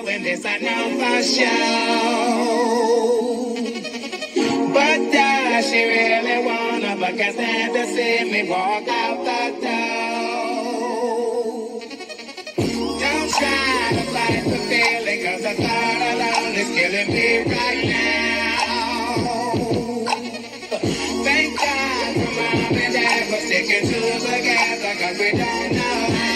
so in this I know for sure. But does she really wanna? But can't stand to see me walk out the door. Don't try to fight the feeling, cause the thought alone is killing me right now. Thank God for mom and dad for sticking together, cause we don't know how.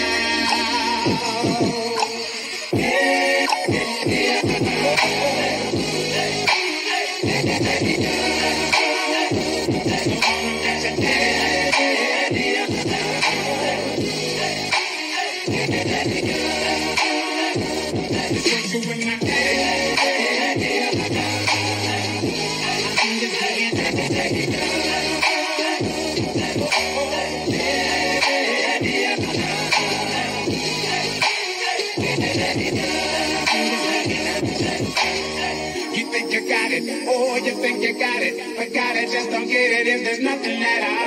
You think you got it, oh, you think you got it, but got it, just don't get it if there's nothing at all.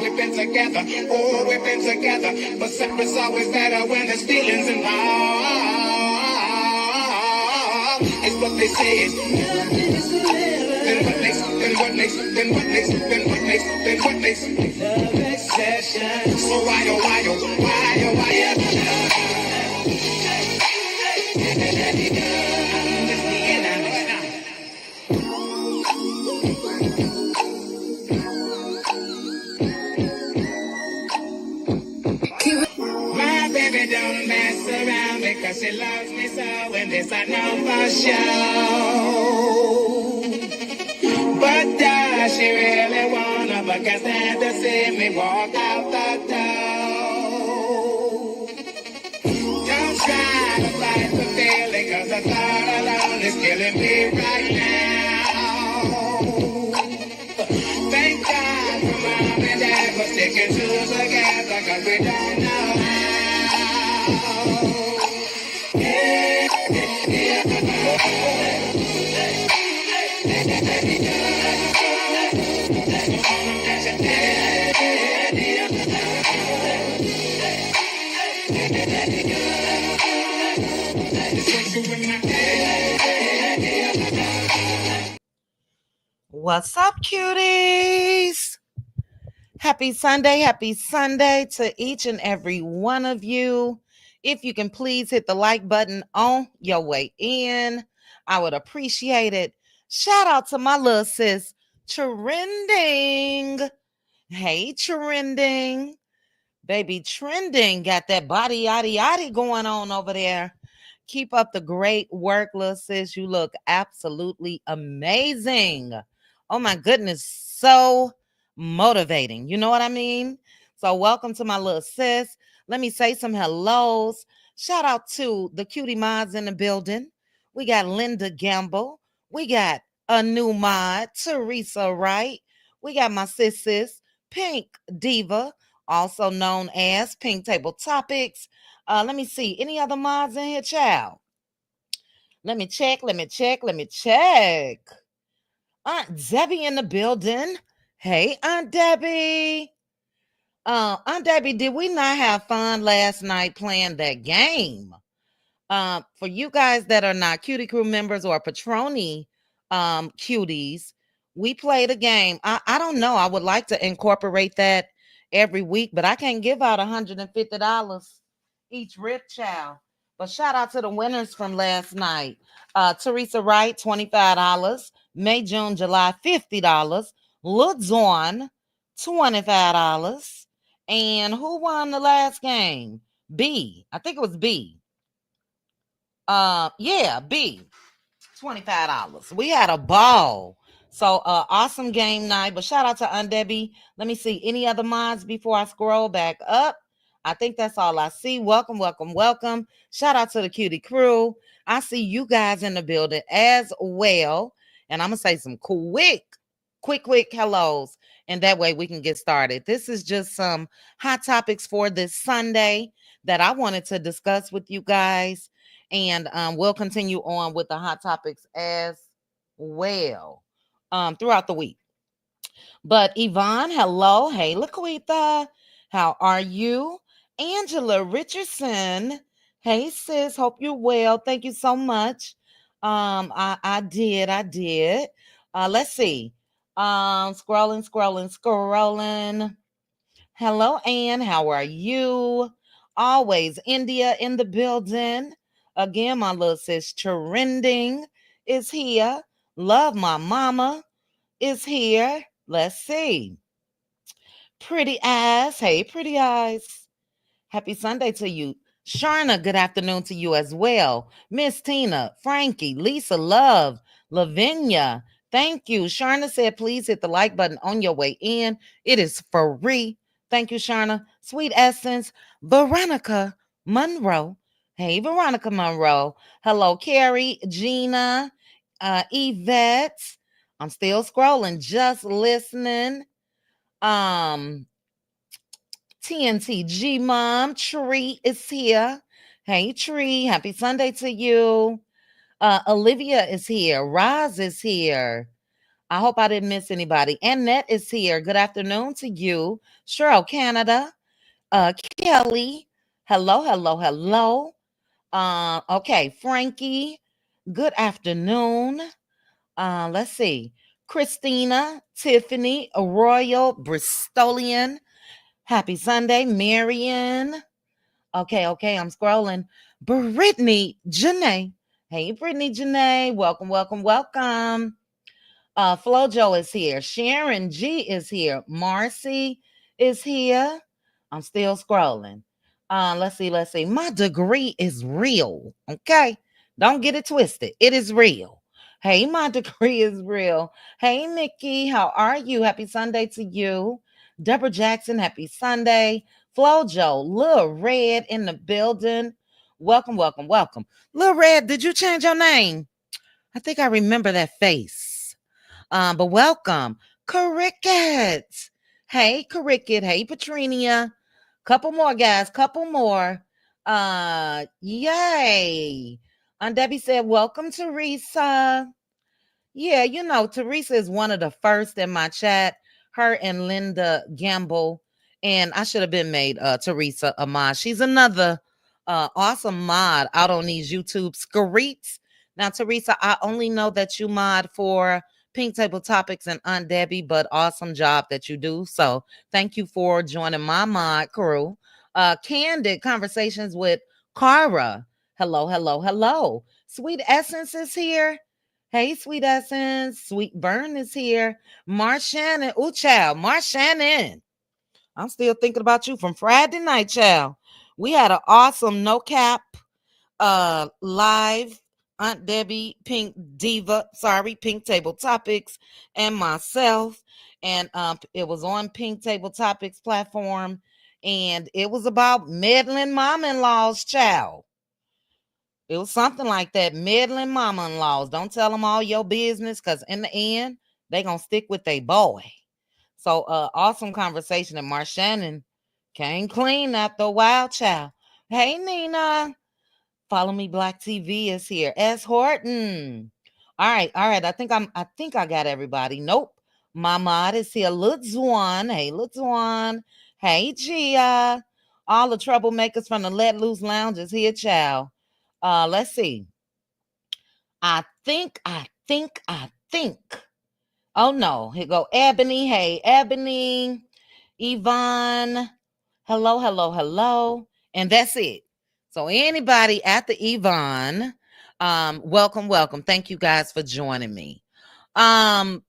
We've been together, oh, we've been together, but separate's always better when there's feelings involved. It's what they say is, then what makes love exception. So why, oh, my baby don't mess around because she loves me so, and this I know for sure. But does she really wanna? But can't stand to see me walk out the door. Don't try to fight the feeling, cause the thought alone is killing me right now. Thank God for mom and dad for sticking together, cause we don't know how. What's up, cuties? Happy Sunday to each and every one of you. If you can please hit the like button on your way in, I would appreciate it. Shout out to my little sis, Trending. Hey, Trending. Baby, Trending got that body yaddy going on over there. Keep up the great work, little sis. You look absolutely amazing. Oh my goodness, so motivating. You know what I mean? So welcome to my little sis. Let me say some hellos. Shout out to the cutie mods in the building. We got Linda Gamble. We got a new mod, Teresa Wright. We got my sis, Pink Diva, also known as Pink Table Topics. Let me see. Any other mods in here, child? Let me check. Aunt Debbie in the building. Hey, Aunt Debbie. Aunt Debbie, did we not have fun last night playing that game? For you guys that are not Cutie Crew members or Patroni cuties, we played a game. I don't know. I would like to incorporate that every week, but I can't give out $150 each rip child. But shout out to the winners from last night. Teresa Wright, $25. May, June, July, $50. Lil Zorn, $25. And who won the last game? B. I think it was B. Yeah, B. $25. We had a ball. So awesome game night. But shout out to Aunt Debbie. Let me see any other mods before I scroll back up. I think that's all I see. Welcome. Shout out to the Cutie Crew. I see you guys in the building as well. And I'm going to say some quick hellos. And that way we can get started. This is just some hot topics for this Sunday that I wanted to discuss with you guys. And we'll continue on with the hot topics as well throughout the week. But Yvonne, hello. Hey, Laquita. How are you? Angela Richardson. Hey sis, hope you're well. Thank you so much. I did. Let's see. Scrolling. Hello, Ann. How are you? Always India in the building. Again, my little sis trending is here. Love my mama is here. Let's see. Pretty eyes. Hey, pretty eyes. Happy Sunday to you. Sharna, good afternoon to you as well. Miss Tina, Frankie, Lisa, Love, Lavinia, thank you. Sharna said, please hit the like button on your way in. It is free. Thank you, Sharna. Sweet Essence, Veronica Monroe. Hey, Veronica Monroe. Hello, Carrie, Gina, Yvette. I'm still scrolling, just listening. Um, TNTG Mom, Tree is here. Hey, Tree, happy Sunday to you. Olivia is here. Roz is here. I hope I didn't miss anybody. Annette is here. Good afternoon to you. Cheryl, Canada. Kelly. Hello. Okay, Frankie. Good afternoon. Let's see. Christina, Tiffany, Royal, Bristolian. Happy Sunday, Marion. Okay, I'm scrolling. Brittany Janae. Hey, Brittany Janae. Welcome. Flojo is here. Sharon G is here. Marcy is here. I'm still scrolling. Let's see. My degree is real. Okay. Don't get it twisted. It is real. Hey, my degree is real. Hey, Mickey, how are you? Happy Sunday to you. Deborah Jackson, happy Sunday. Flojo, Lil Red in the building. Welcome. Lil Red, did you change your name? I think I remember that face. But welcome, Cricket. Hey, Cricket. Hey, Patrinia. Couple more guys. Couple more. Yay. And Debbie said, "Welcome, Teresa." Yeah, Teresa is one of the first in my chat. Her and Linda Gamble, and I should have been made Teresa a mod. She's another awesome mod out on these YouTube screets. Now, Teresa, I only know that you mod for Pink Table Topics and Aunt Debbie, but awesome job that you do. So thank you for joining my mod crew. Candid Conversations with Cara. Hello. Sweet Essence is here. Hey, Sweet Essence. Sweet Burn is here. Marshannon. Ooh, child. Marshannon. I'm still thinking about you from Friday night, child. We had an awesome no cap live. Aunt Debbie, Pink Diva, Pink Table Topics, and myself. And it was on Pink Table Topics platform. And it was about meddling mom-in-laws, child. It was something like that. Meddling mama-in-laws. Don't tell them all your business, because in the end, they gonna stick with their boy. So awesome conversation. And Marshannon came clean after a while, child. Hey Nina. Follow Me Black TV is here. S. Horton. All right. I think I got everybody. Nope. My mod is here. Lutzwan. Hey, Lutzwan. Hey, Gia. All the troublemakers from the Let Loose Lounge is here, child. Let's see. I think. Oh no, here go Ebony. Hey, Ebony, Yvonne. Hello. And that's it. So anybody after Yvonne, welcome. Thank you guys for joining me. Um,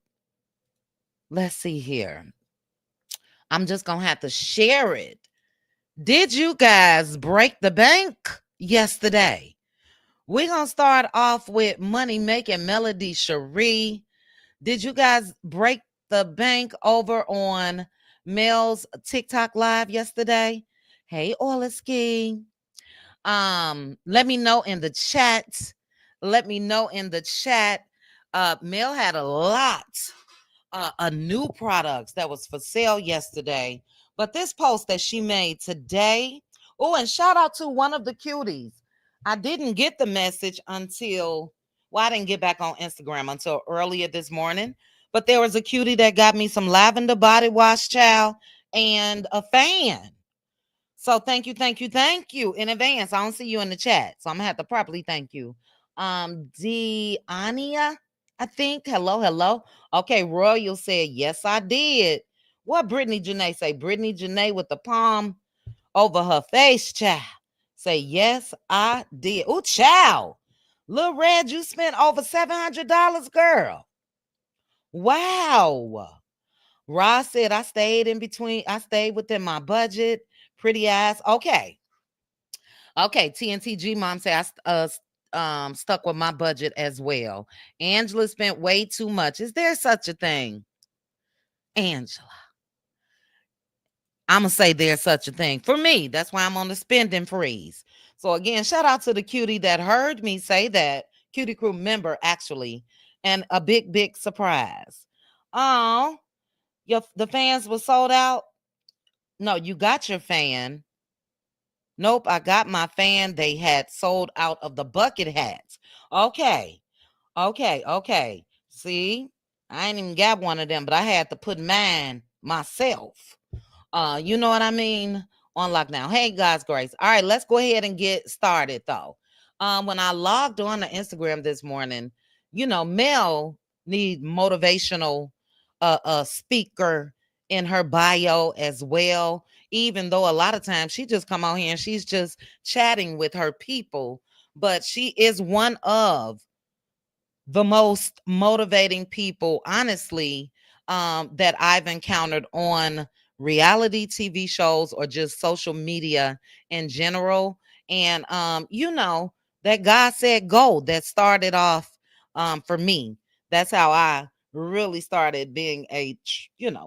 let's see here. I'm just gonna have to share it. Did you guys break the bank yesterday? We're going to start off with Money Making Melody Sheree. Did you guys break the bank over on Mel's TikTok live yesterday? Hey, Ski. Let me know in the chat. Mel had a lot new products that was for sale yesterday. But this post that she made today, oh, and shout out to one of the cuties. I didn't get the message until, I didn't get back on Instagram until earlier this morning. But there was a cutie that got me some lavender body wash, child, and a fan. So thank you in advance. I don't see you in the chat, so I'm gonna have to properly thank you. Deania, I think. Hello, hello. Okay, Royal said yes, I did. What Brittany Janae say? Brittany Janae with the palm over her face, child. Say yes, I did. Oh, child. Lil Red, you spent over $700, girl. Wow. Ross said I stayed in between. I stayed within my budget. Pretty ass. Okay. Okay, TNTG mom say stuck with my budget as well. Angela spent way too much. Is there such a thing? Angela. I'm gonna say there's such a thing. For me, that's why I'm on the spending freeze. So again, shout out to the cutie that heard me say that. Cutie crew member, actually, and a big, big surprise. Oh, the fans were sold out. No, you got your fan. Nope, I got my fan. They had sold out of the bucket hats. Okay. Okay, okay. See, I ain't even got one of them, but I had to put mine myself. You know what I mean? On lockdown. Hey, God's grace. All right, let's go ahead and get started though. When I logged on to Instagram this morning, Mel need motivational speaker in her bio as well. Even though a lot of times she just come out here and she's just chatting with her people, but she is one of the most motivating people, honestly, that I've encountered on reality TV shows or just social media in general. And, that God said go that started off for me. That's how I really started being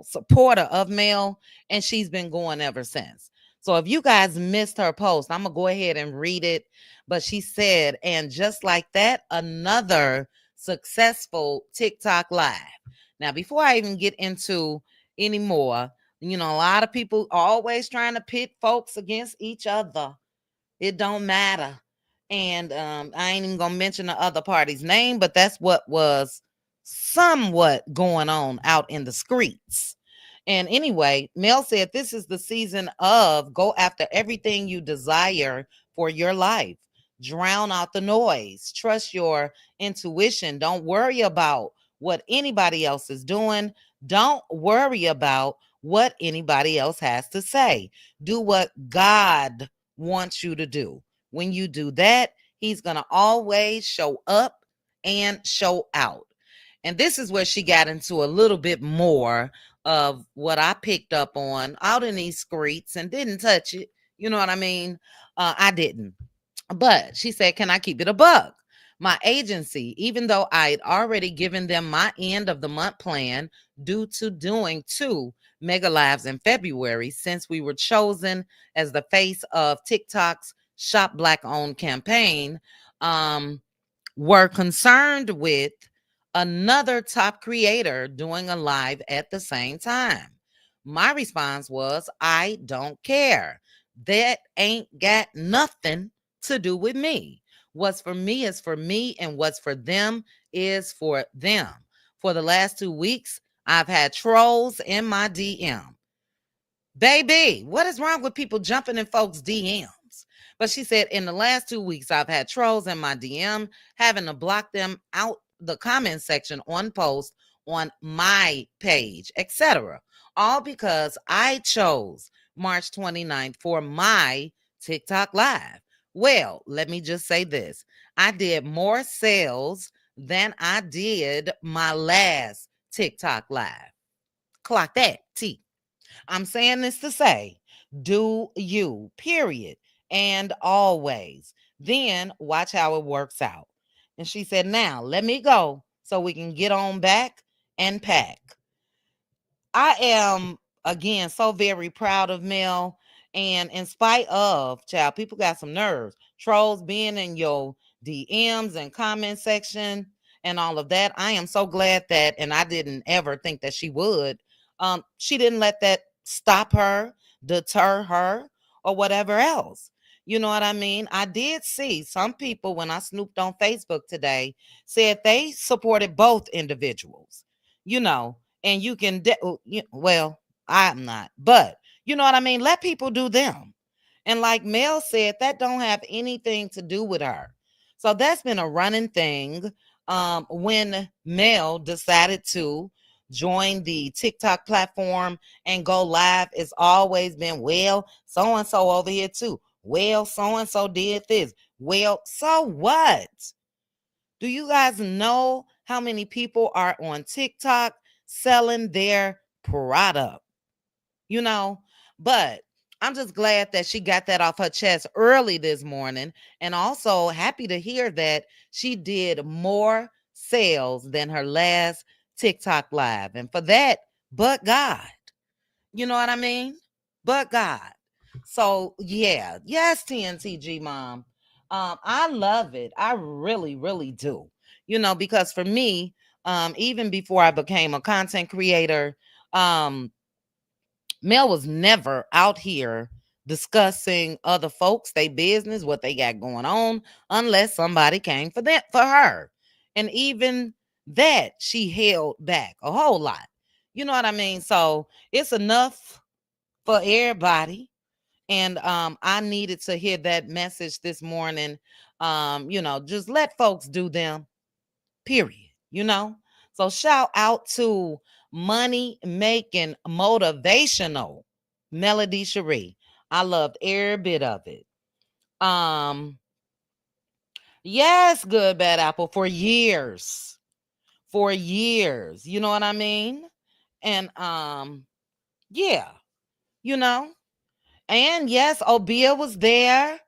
supporter of Mel. And she's been going ever since. So if you guys missed her post, I'm going to go ahead and read it. But she said, and just like that, another successful TikTok live. Now, before I even get into any more, a lot of people are always trying to pit folks against each other. It don't matter. And I ain't even gonna mention the other party's name, but that's what was somewhat going on out in the streets. And anyway, Mel said this is the season of go after everything you desire for your life. Drown out the noise. Trust your intuition. Don't worry about what anybody else is doing. Don't worry about what anybody else has to say. Do what God wants you to do. When you do that, He's going to always show up and show out. And this is where she got into a little bit more of what I picked up on out in these streets and didn't touch it. You know what I mean? I didn't. But she said, can I keep it a buck? My agency, even though I'd already given them my end of the month plan due to doing 2 mega lives in February, since we were chosen as the face of TikTok's Shop Black Owned campaign, were concerned with another top creator doing a live at the same time. My response was, I don't care. That ain't got nothing to do with me. What's for me is for me, and what's for them is for them. For the last 2 weeks, I've had trolls in my DM. Baby, what is wrong with people jumping in folks' DMs? But she said, in the last 2 weeks, I've had trolls in my DM, having to block them out the comment section on posts on my page, etc. All because I chose March 29th for my TikTok live. Well, let me just say this. I did more sales than I did my last TikTok live. Clock that, T. I'm saying this to say, do you, period, and always. Then watch how it works out. And she said, now let me go so we can get on back and pack. I am again so very proud of Mel. And in spite of, child, people got some nerves. Trolls being in your DMs and comment section and all of that. I am so glad that, and I didn't ever think that she would. She didn't let that stop her, deter her, or whatever else. You know what I mean? I did see some people when I snooped on Facebook today said they supported both individuals. You know, and you can well, I'm not, but you know what I mean, let people do them. And like Mel said, that don't have anything to do with her. So that's been a running thing. When Mel decided to join the TikTok platform and go live, it's always been, well, so and so over here too. Well, so and so did this. Well, so what? Do you guys know how many people are on TikTok selling their product? You know, but I'm just glad that she got that off her chest early this morning, and also happy to hear that she did more sales than her last TikTok live. And for that, but God, you know what I mean? But God. So yeah, yes, TNTG mom. I love it. I really, really do. Because for me, even before I became a content creator, Mel was never out here discussing other folks, their business, what they got going on, unless somebody came for her. And even that she held back a whole lot. You know what I mean? So it's enough for everybody. And I needed to hear that message this morning. Just let folks do them, period. So shout out to money making motivational Melody Sheree. I loved every bit of it. Yes, good bad apple for years. For years. You know what I mean? And yeah, you know. And yes, Obia was there.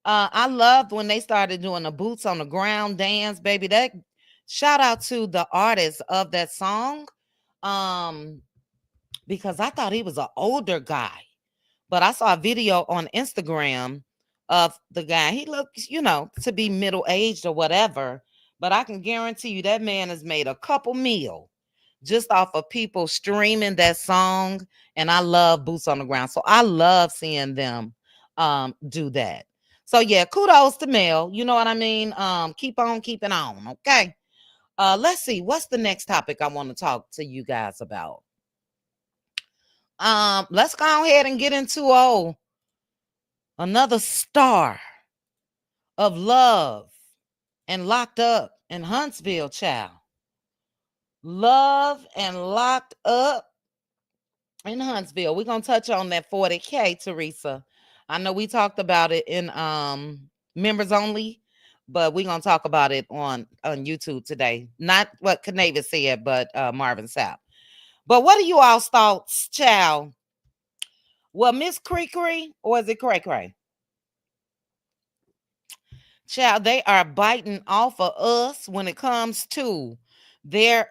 I loved when they started doing the boots on the ground dance, baby. That shout out to the artist of that song. Um, because I thought he was an older guy, but I saw a video on Instagram of the guy. He looks, to be middle aged or whatever, but I can guarantee you that man has made a couple meal just off of people streaming that song. And I love boots on the ground, so I love seeing them do that. So yeah, kudos to Mel. You know what I mean? Keep on keeping on. Okay. Let's see. What's the next topic I want to talk to you guys about? Let's go ahead and get into another star of love and locked up in Huntsville, child. Love and locked up in Huntsville. We're gonna touch on that 40K, Teresa. I know we talked about it in members only, but we're gonna talk about it on YouTube today. Not what Canava said, but Marvin Sapp. But what are you all's thoughts, child? Well, Miss Cree Cree, or is it Cray Cray? Child, they are biting off of us when it comes to their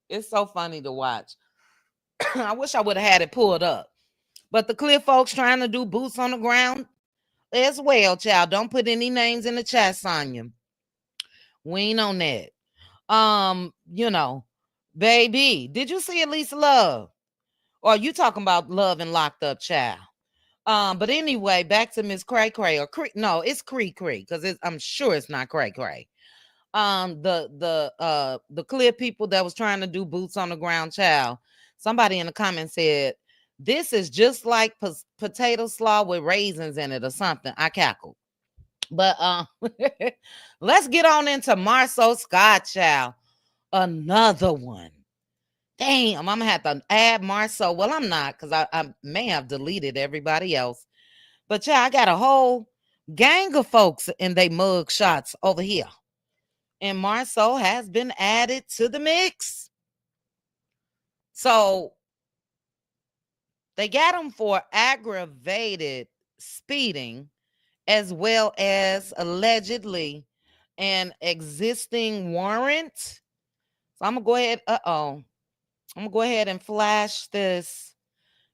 it's so funny to watch. I wish I would have had it pulled up. But the clear folks trying to do boots on the ground as well, child. Don't put any names in the chat, Sonya. We ain't on that. You know, baby, did you see at least love? Or are you talking about love and locked up, child? But anyway, back to Miss Cray Cray or Cree. No, it's Cree Cree because I'm sure it's not Cray Cray. The clear people that was trying to do boots on the ground, child. Somebody in the comments said this is just like potato slaw with raisins in it or something. I cackled. But let's get on into Marsau Scott, child. Another one. Damn, I'm gonna have to add Marsau. Well, I'm not because I may have deleted everybody else. But yeah, I got a whole gang of folks in they mug shots over here. And Marsau has been added to the mix. So they got him for aggravated speeding as well as allegedly an existing warrant. So I'm gonna go ahead. I'm gonna go ahead and flash this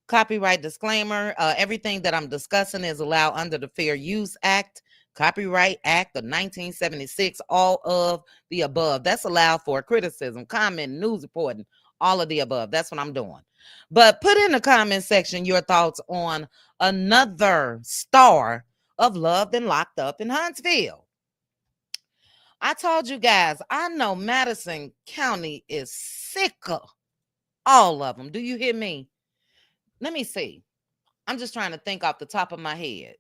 copyright disclaimer. Everything that I'm discussing is allowed under the Fair Use Act, Copyright Act of 1976, all of the above. That's allowed for criticism, comment, news reporting, all of the above. That's what I'm doing. But put in the comment section your thoughts on another star of Loved and Locked Up in Huntsville. I told you guys, I know Madison County is sick of all of them. Do you hear me? Let me see. I'm just trying to think off the top of my head.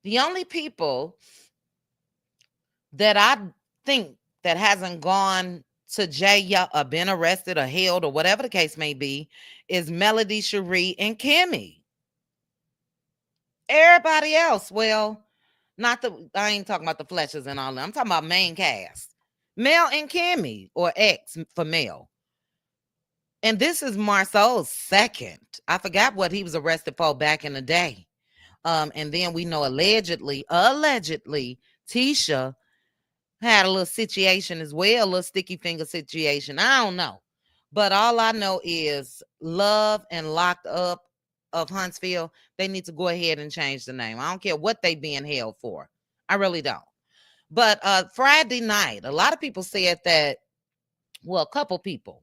The only people that I think that hasn't gone to jail or been arrested or held or whatever the case may be is Melody, Sheree, and Kimmy. Everybody else, well, not the I ain't talking about the Fletchers and all that. I'm talking about main cast. Mel and Kimmy, or X for Mel. And this is Marsau's second. I forgot what he was arrested for back in the day. And then we know allegedly, Tisha had a little situation as well, a little sticky finger situation. I don't know. But all I know is Love and Locked Up of Huntsville, they need to go ahead and change the name. I don't care what they being held for. I really don't. But Friday night, a lot of people said that, well, a couple people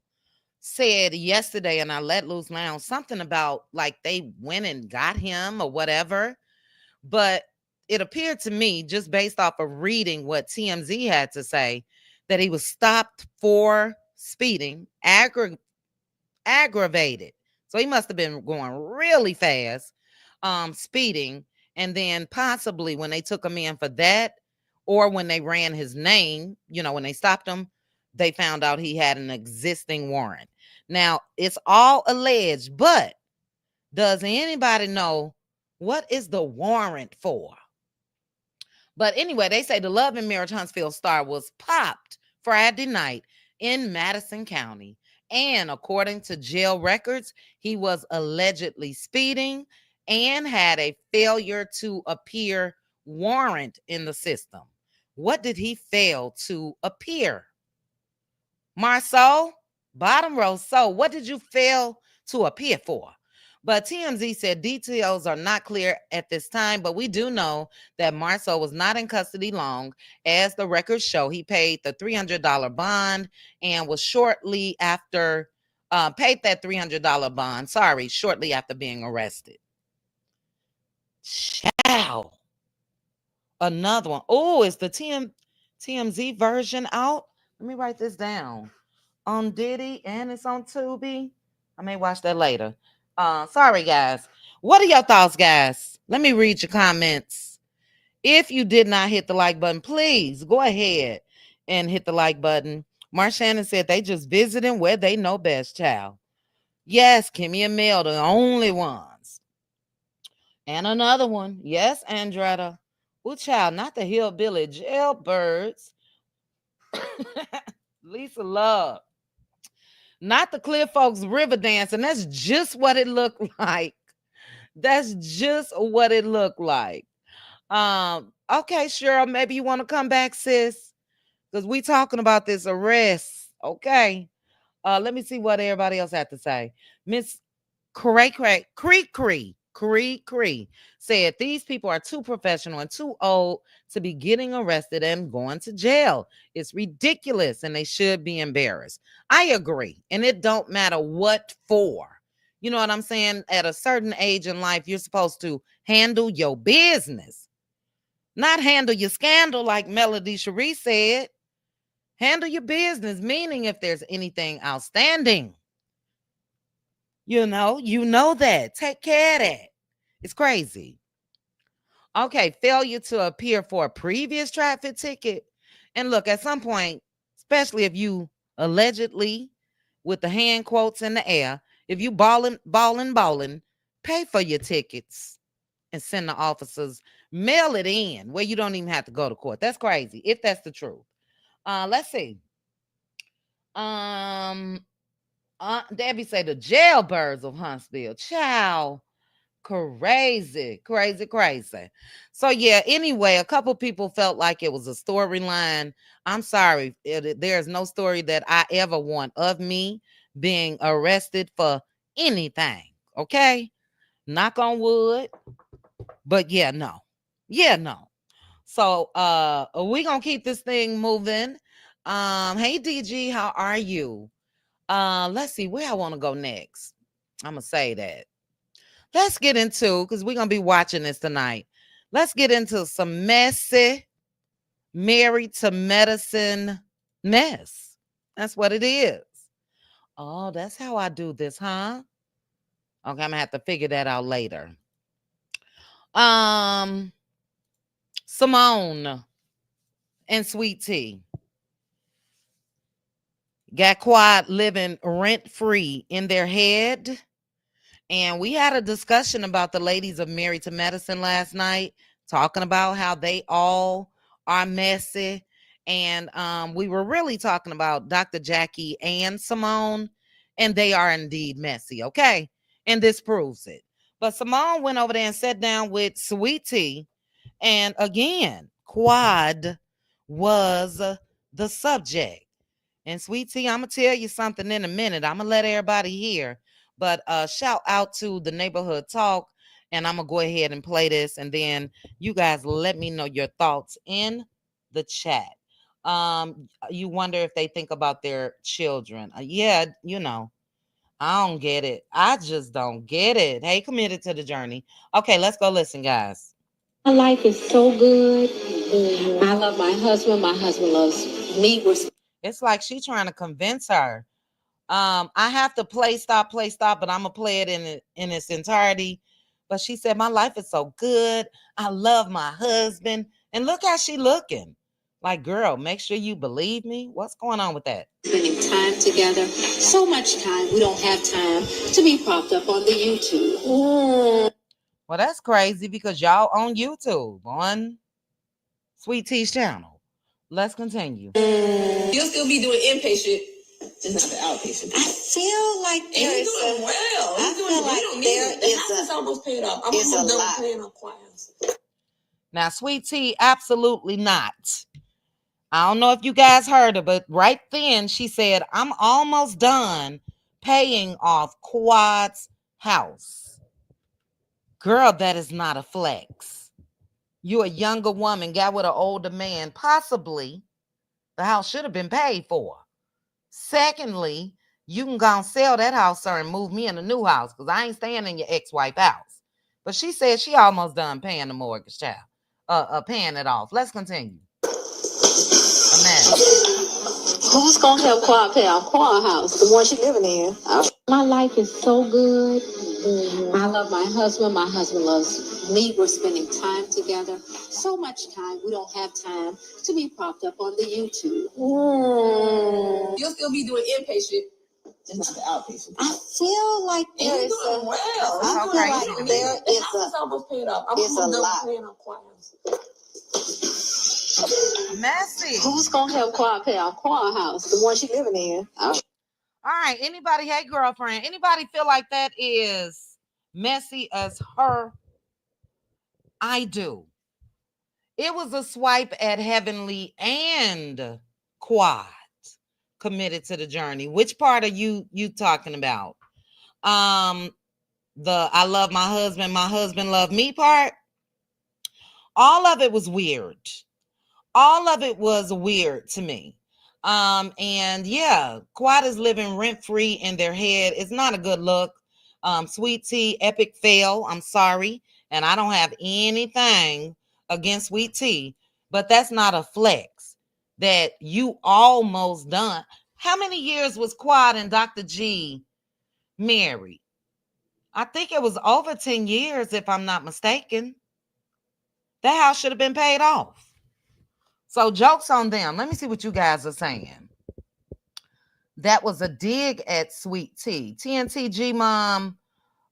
said yesterday in our Let Loose Lounge something about like they went and got him or whatever. But it appeared to me, just based off of reading what TMZ had to say, that he was stopped for speeding, aggravated. So he must have been going really fast, speeding. And then possibly when they took him in for that, or when they ran his name, when they stopped him, they found out he had an existing warrant. Now, it's all alleged, but does anybody know what is the warrant for? But anyway, they say the Love and Marriage Huntsville star was popped Friday night in Madison County. And according to jail records, he was allegedly speeding and had a failure to appear warrant in the system. What did he fail to appear? Marsau, bottom row. So, what did you fail to appear for? But TMZ said details are not clear at this time, but we do know that Marsau was not in custody long. As the records show, he paid the $300 bond and was shortly after, paid that $300 bond, shortly after being arrested. Ciao. Another one. Oh, is the TMZ version out? Let me write this down. On Diddy and it's on Tubi. I may watch that later. Sorry, guys. What are your thoughts, guys? Let me read your comments. If you did not hit the like button, please go ahead and hit the like button. Mark Shannon said they just visiting where they know best, child. Yes, Kimmy and Mel, the only ones. And another one. Yes, Andretta. Ooh, child, not the hillbilly jailbirds. Lisa Love. Not the Clear Folks River Dance. And that's just what it looked like. That's just what it looked like. Okay, Cheryl, maybe you want to come back, sis. Because we talking about this arrest. Okay. Let me see what everybody else had to say. Miss Cree said these people are too professional and too old to be getting arrested and going to jail. It's ridiculous and they should be embarrassed. I agree. And it don't matter what for. You know what I'm saying? At a certain age in life, you're supposed to handle your business, not handle your scandal like Melody Sheree said. Handle your business, meaning if there's anything outstanding. You know that. Take care of that. It's crazy. Okay, failure to appear for a previous traffic ticket. And look, at some point, especially if you allegedly, with the hand quotes in the air, if you balling, pay for your tickets and send the officers, mail it in where you don't even have to go to court. That's crazy, if that's the truth. Let's see. Debbie say the jailbirds of Huntsville. Child. Crazy. So yeah, anyway, a couple people felt like it was a storyline. I'm sorry. There's no story that I ever want of me being arrested for anything. Okay? Knock on wood. But yeah, no. So we gonna keep this thing moving. Hey DG, how are you? Let's see where I want to go next. I'm gonna say that. Let's get into, because we're gonna be watching this tonight. Let's get into some messy married to medicine mess. That's what it is. Oh, that's how I do this, huh? Okay, I'm gonna have to figure that out later. Um, Simone and Sweet Tea got quiet, living rent free in their head. And we had a discussion about the ladies of Married to Medicine last night, talking about how they all are messy. And we were really talking about Dr. Jackie and Simone, and they are indeed messy, okay? And this proves it. But Simone went over there and sat down with Sweet Tea, and again, quad was the subject. And Sweet Tea, I'm gonna tell you something in a minute. I'm gonna let everybody hear. But shout out to the neighborhood talk. And I'm gonna go ahead and play this. And then you guys let me know your thoughts in the chat. You wonder if they think about their children. Yeah, I don't get it. I just don't get it. Hey, committed to the journey. Okay, let's go listen, guys. My life is so good. I love my husband. My husband loves me. It's like she trying to convince her. I have to play stop, but I'm gonna play it in its entirety. But she said, my life is so good. I love my husband. And look how she looking. Like, girl, make sure you believe me. What's going on with that? Spending time together. So much time. We don't have time to be propped up on the YouTube. Well, that's crazy because y'all on YouTube on Sweet Tea's channel. Let's continue. You'll still be doing inpatient, just not the outpatient. I feel like there is doing well. I feel like there is almost paid off. I'm almost done paying off choirs. Now, Sweet Tea, absolutely not. I don't know if you guys heard her, but right then she said, I'm almost done paying off Quad's house. Girl, that is not a flex. You're a younger woman, got with an older man. Possibly the house should have been paid for. Secondly, you can go and sell that house, sir, and move me in a new house because I ain't staying in your ex-wife house. But she said she almost done paying the mortgage, child. Paying it off. Let's continue. Imagine. Who's gonna help Quad pay off Quad house? The one she living in. My life is so good. I love my husband. My husband loves me. We're spending time together. So much time. We don't have time to be propped up on the YouTube. You'll still be doing inpatient, just not the outpatient. I feel like there is doing well. I feel like there is almost paid off. I'm almost done paying off choirs. Messy. Who's gonna help Quad pay off Quad house? The one she living in. All right. Anybody, hey girlfriend, anybody feel like that is messy as her? I do. It was a swipe at Heavenly and Quad committed to the journey. Which part are you talking about? The I love my husband love me part. All of it was weird. All of it was weird to me. And yeah, Quad is living rent free in their head. It's not a good look. Sweet Tea, epic fail. I'm sorry. And I don't have anything against Sweet Tea, but that's not a flex that you almost done. How many years was Quad and Dr. G married? I think it was over 10 years, if I'm not mistaken. That house should have been paid off. So jokes on them. Let me see what you guys are saying. That was a dig at Sweet Tea. TNTG Mom,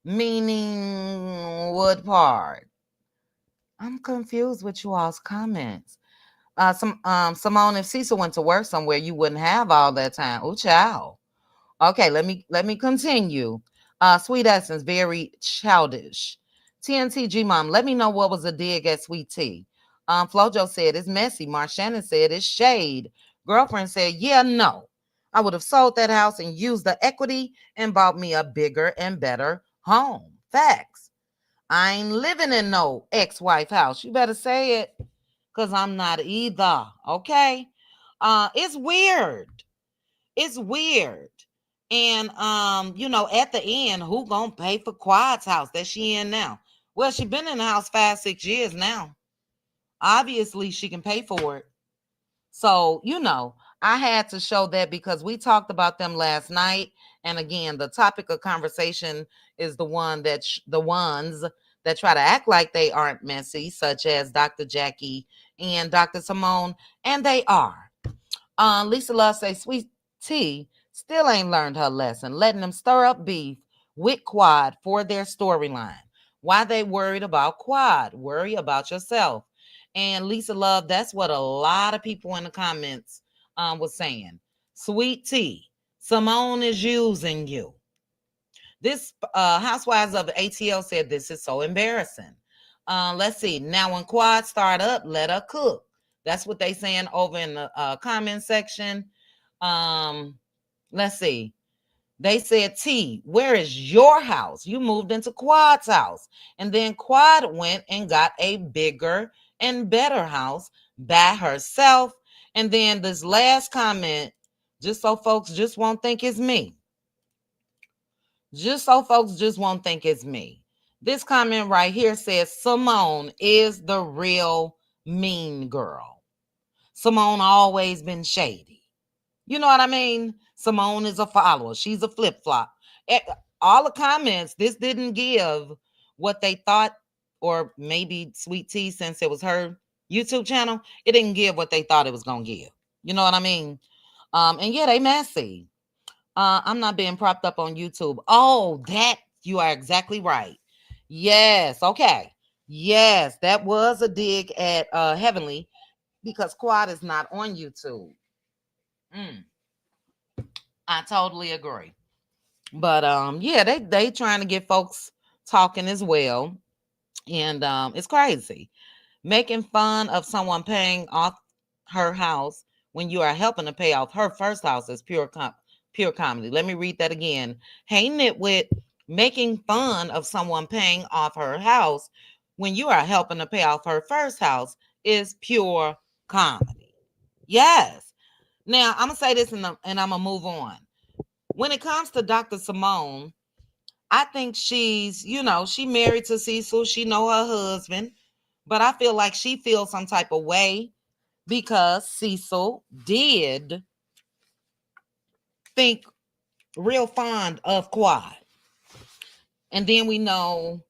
meaning what part? I'm confused with you all's comments. Simone, if Cecil went to work somewhere, you wouldn't have all that time. Oh, child. Okay, let me continue. Sweet Essence, very childish. TNTG Mom, let me know what was a dig at Sweet Tea. Flojo said it's messy. Marshannon said it's shade. Girlfriend said, yeah, no. I would have sold that house and used the equity and bought me a bigger and better home. Facts. I ain't living in no ex-wife house. You better say it, because I'm not either. Okay? It's weird. It's weird. And at the end, who gonna pay for Quad's house that she in now? Well, she been in the house 5-6 years now. Obviously, she can pay for it. So, I had to show that because we talked about them last night, And again, the topic of conversation is the ones that try to act like they aren't messy, such as Dr. Jackie and Dr. Simone, and they are. Lisa Love say Sweet Tea still ain't learned her lesson, letting them stir up beef with Quad for their storyline. Why they worried about Quad? Worry about yourself. And Lisa Love, that's what a lot of people in the comments was saying. Sweet Tea, Simone is using you. This Housewives of ATL said this is so embarrassing. Let's see. Now, when Quad start up, let her cook. That's what they saying over in the comment section. Let's see. They said, T, where is your house? You moved into Quad's house. And then Quad went and got a bigger and better house by herself. And then this last comment, just so folks just won't think it's me. Just so folks just won't think it's me. This comment right here says Simone is the real mean girl. Simone always been shady. You know what I mean? Simone is a follower. She's a flip-flop. All the comments, this didn't give what they thought, or maybe Sweet Tea, since it was her YouTube channel, it didn't give what they thought it was going to give. You know what I mean? And yeah, they messy. I'm not being propped up on YouTube. Oh, that you are exactly right. Yes, okay. Yes, that was a dig at Heavenly, because Quad is not on YouTube. I totally agree. But yeah, they trying to get folks talking as well. And it's crazy. Making fun of someone paying off her house when you are helping to pay off her first house is pure comedy. Let me read that again. Hey, Nitwit, making fun of someone paying off her house when you are helping to pay off her first house is pure comedy. Yes. Now, I'm going to say this and I'm going to move on. When it comes to Dr. Simone, I think she's, she married to Cecil. She know her husband. But I feel like she feels some type of way because Cecil did think real fond of Quad. And then we know,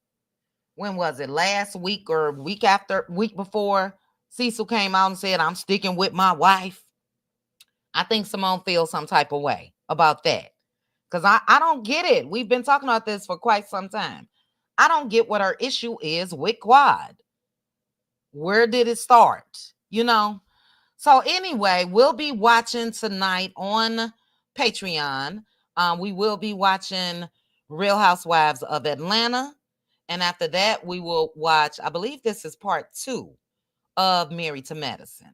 when was it? Last week or week before, Cecil came out and said, I'm sticking with my wife. I think Simone feels some type of way about that. Because I don't get it. We've been talking about this for quite some time. I don't get what her issue is with Quad. Where did it start? So anyway, we'll be watching tonight on Patreon. We will be watching Real Housewives of Atlanta. And after that, we will watch, I believe this is part 2 of Married to Medicine.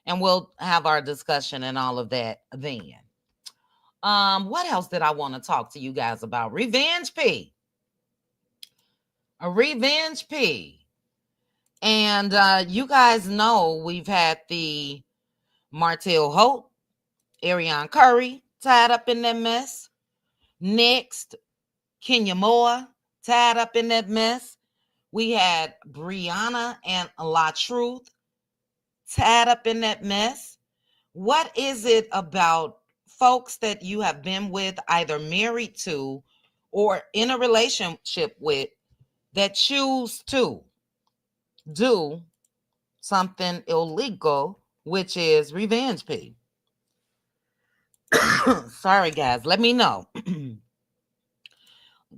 And we'll have our discussion and all of that then. What else did I want to talk to you guys about? Revenge P. A Revenge P. And you guys know we've had the Martell Holt, Ariane Curry tied up in that mess. Next, Kenya Moore tied up in that mess. We had Brianna and La Truth tied up in that mess. What is it about folks that you have been with, either married to or in a relationship with, that choose to do something illegal, which is revenge P? Sorry, guys. Let me know.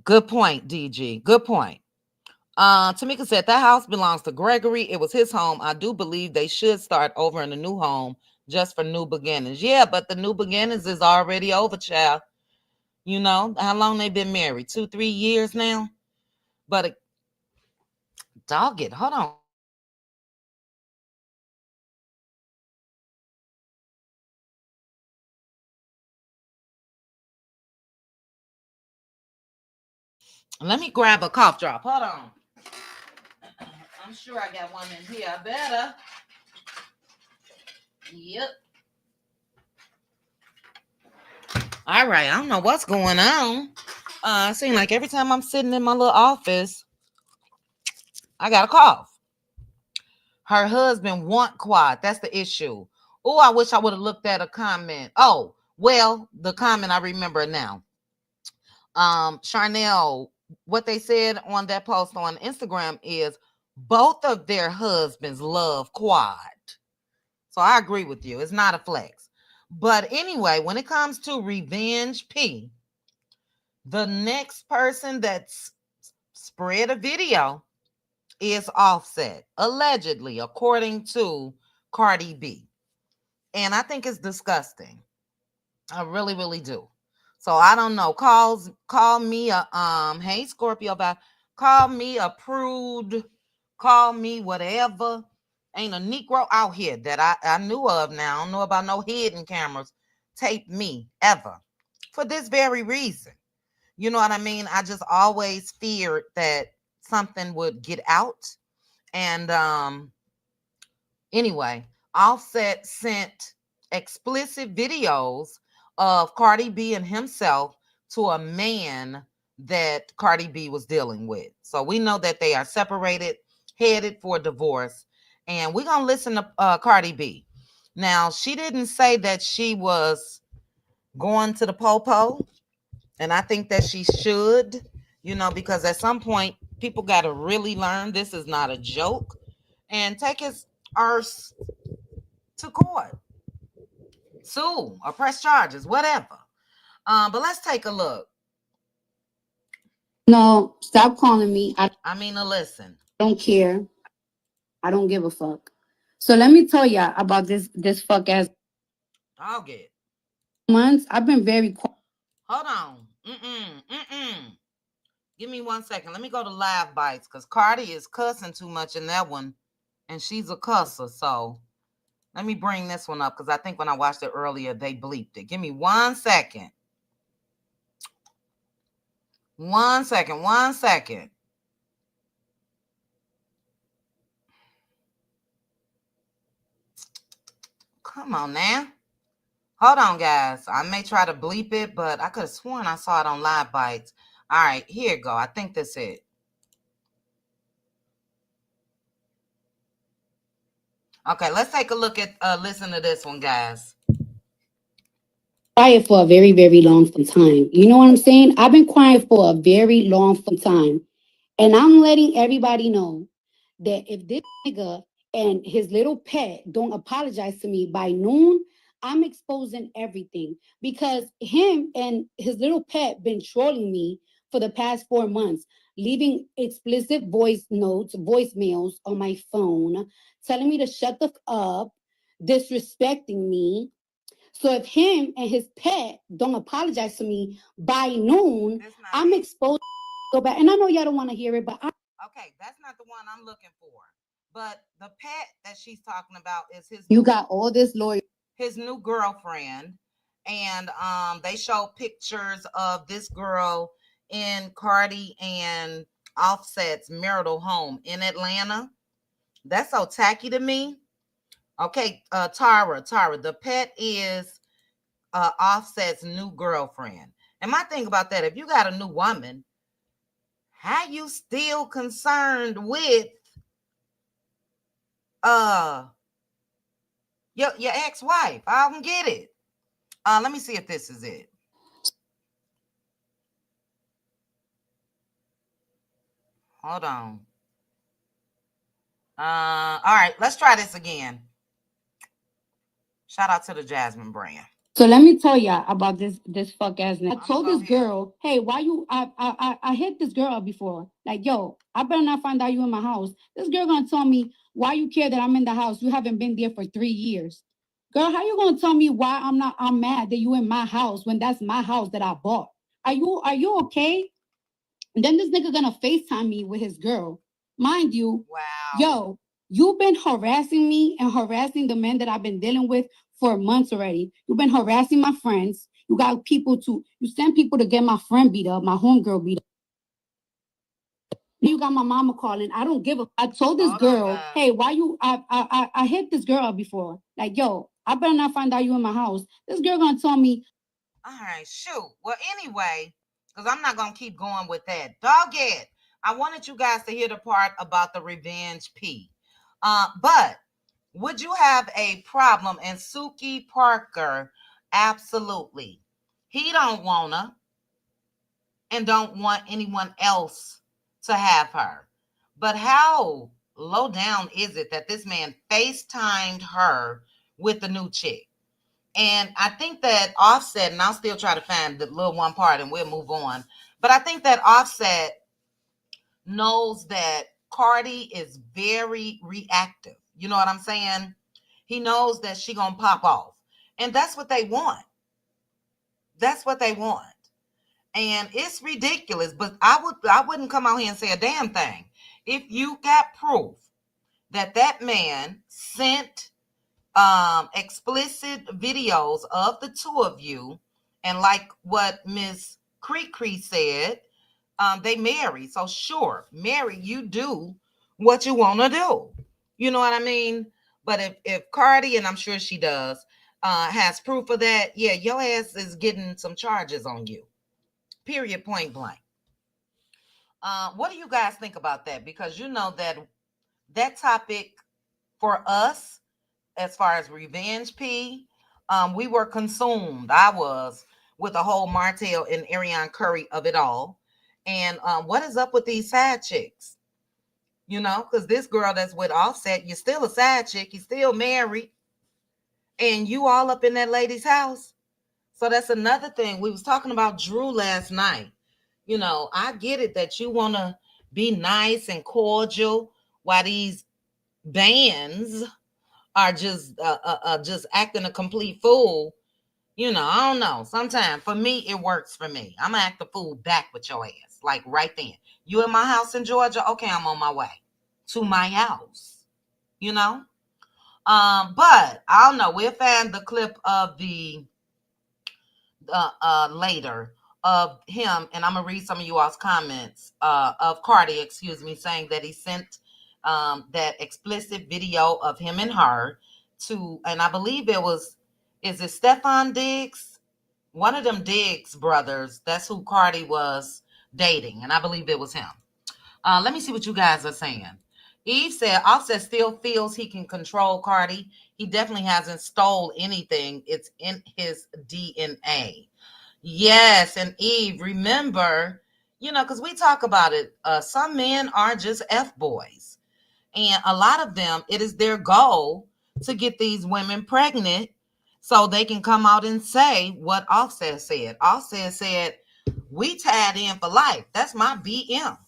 Good point, DG. Good point. Tamika said that house belongs to Gregory. It was his home. I do believe they should start over in a new home just for new beginnings. Yeah, but the new beginnings is already over, child. How long they been married? 2-3 years now. But dog it. Hold on. Let me grab a cough drop. Hold on. I'm sure I got one in here. I better. Yep. All right. I don't know what's going on. It seems like every time I'm sitting in my little office, I got a cough. Her husband want Quad. That's the issue. Oh, I wish I would have looked at a comment. Oh, well, the comment I remember now. Charnel, what they said on that post on Instagram is both of their husbands love quad. So I agree with you. It's not a flex. But anyway, when it comes to Revenge P, the next person that's spread a video is Offset, allegedly, according to Cardi B. And I think it's disgusting. I really, really do. So I don't know. Call me a hey Scorpio, call me a prude, call me whatever. Ain't a Negro out here that I knew of now. I don't know about no hidden cameras tape me ever. For this very reason. You know what I mean? I just always feared that something would get out. And anyway, Offset sent explicit videos of Cardi B and himself to a man that Cardi B was dealing with. So we know that they are separated, headed for divorce. And we're going to listen to Cardi B. Now, she didn't say that she was going to the popo, and I think that she should, because at some point, people got to really learn this is not a joke and take his arse to court, sue or press charges, whatever. But let's take a look. No, stop calling me. I mean, listen. Don't care. I don't give a fuck. So let me tell ya about this fuck ass. I'll get Months. I've been very quiet. Hold on. Give me 1 second. Let me go to Live Bites because Cardi is cussing too much in that one, and she's a cusser. So let me bring this one up because I think when I watched it earlier, they bleeped it. Give me 1 second. 1 second. 1 second. Come on now. Hold on, guys. I may try to bleep it, but I could have sworn I saw it on Live Bites. All right, here you go. I think that's it. Okay, let's take a look at, listen to this one, guys. Quiet for a very, very long time. You know what I'm saying? I've been quiet for a very long time. And I'm letting everybody know that if this nigga and his little pet don't apologize to me by noon, I'm exposing everything because him and his little pet been trolling me for the past 4 months, leaving explicit voice notes, voicemails on my phone, telling me to shut the up, disrespecting me. So if him and his pet don't apologize to me by noon, I'm exposed. Go back, and I know y'all don't want to hear it, but okay, that's not the one I'm looking for. But the pet that she's talking about is you got all this lawyer, his new girlfriend, and they show pictures of this girl in Cardi and Offset's marital home in Atlanta. That's so tacky to me. Okay, Tara, the pet is Offset's new girlfriend. And my thing about that, if you got a new woman, how you still concerned with your ex-wife? I don't get it. Let me see if this is it. Hold on. All right, let's try this again. Shout out to the Jasmine brand. So let me tell y'all about this fuck ass nigga. I told this girl, hey, why you I hit this girl up before. Like, yo, I better not find out you in my house. This girl gonna tell me why you care that I'm in the house. You haven't been there for 3 years. Girl, how you gonna tell me why I'm mad that you in my house when that's my house that I bought? Are you okay? And then this nigga gonna FaceTime me with his girl. Mind you, wow. Yo, you've been harassing me and harassing the men that I've been dealing with for months already. You've been harassing my friends. You send people to get my friend beat up, my homegirl beat up. You got my mama calling. I don't give a. I told this girl, hey, why you? I hit this girl up before. Like, yo, I better not find out you in my house. This girl gonna tell me. All right, shoot. Well, anyway, because I'm not gonna keep going with that. Dog it. I wanted you guys to hear the part about the revenge P. But would you have a problem? And Suki Parker, absolutely. He don't wanna. and don't want anyone else to have her. But how low down is it that this man FaceTimed her with the new chick? And I think that Offset, and I'll still try to find the little one part and we'll move on. But I think that Offset knows that Cardi is very reactive. You know what I'm saying? He knows that she gonna pop off. And that's what they want. That's what they want. And it's ridiculous, but I wouldn't come out here and say a damn thing. If you got proof that that man sent explicit videos of the two of you, and like what Miss Cree said, they marry. So sure, marry, you do what you want to do. You know what I mean? But if Cardi, and I'm sure she does, has proof of that, yeah, your ass is getting some charges on you. Period, point blank. What do you guys think about that? Because you know that topic for us, as far as revenge, we were consumed. I was with the whole Martell and Ariana Curry of it all. And what is up with these side chicks? You know, because this girl that's with Offset, you're still a side chick, you're still married, and you all up in that lady's house. So that's another thing. We was talking about Drew last night. You know, I get it that you want to be nice and cordial while these bands are just acting a complete fool. You know, I don't know. Sometimes for me, it works for me. I'm gonna act a fool back with your ass, like right then. You in my house in Georgia? Okay, I'm on my way to my house. You know, but I don't know. We'll find the clip of the later of him, and I'm gonna read some of you all's comments of Cardi, excuse me, saying that he sent that explicit video of him and her to, and I believe is it Stefan Diggs? One of them Diggs brothers. That's who Cardi was dating, and I believe it was him. Let me see what you guys are saying. Eve said, Offset still feels he can control Cardi. He definitely hasn't stole anything. It's in his DNA. Yes, and Eve, remember, you know, because we talk about it, some men are just F-boys. And a lot of them, it is their goal to get these women pregnant so they can come out and say what Offset said. Offset said, we tied in for life. That's my BM.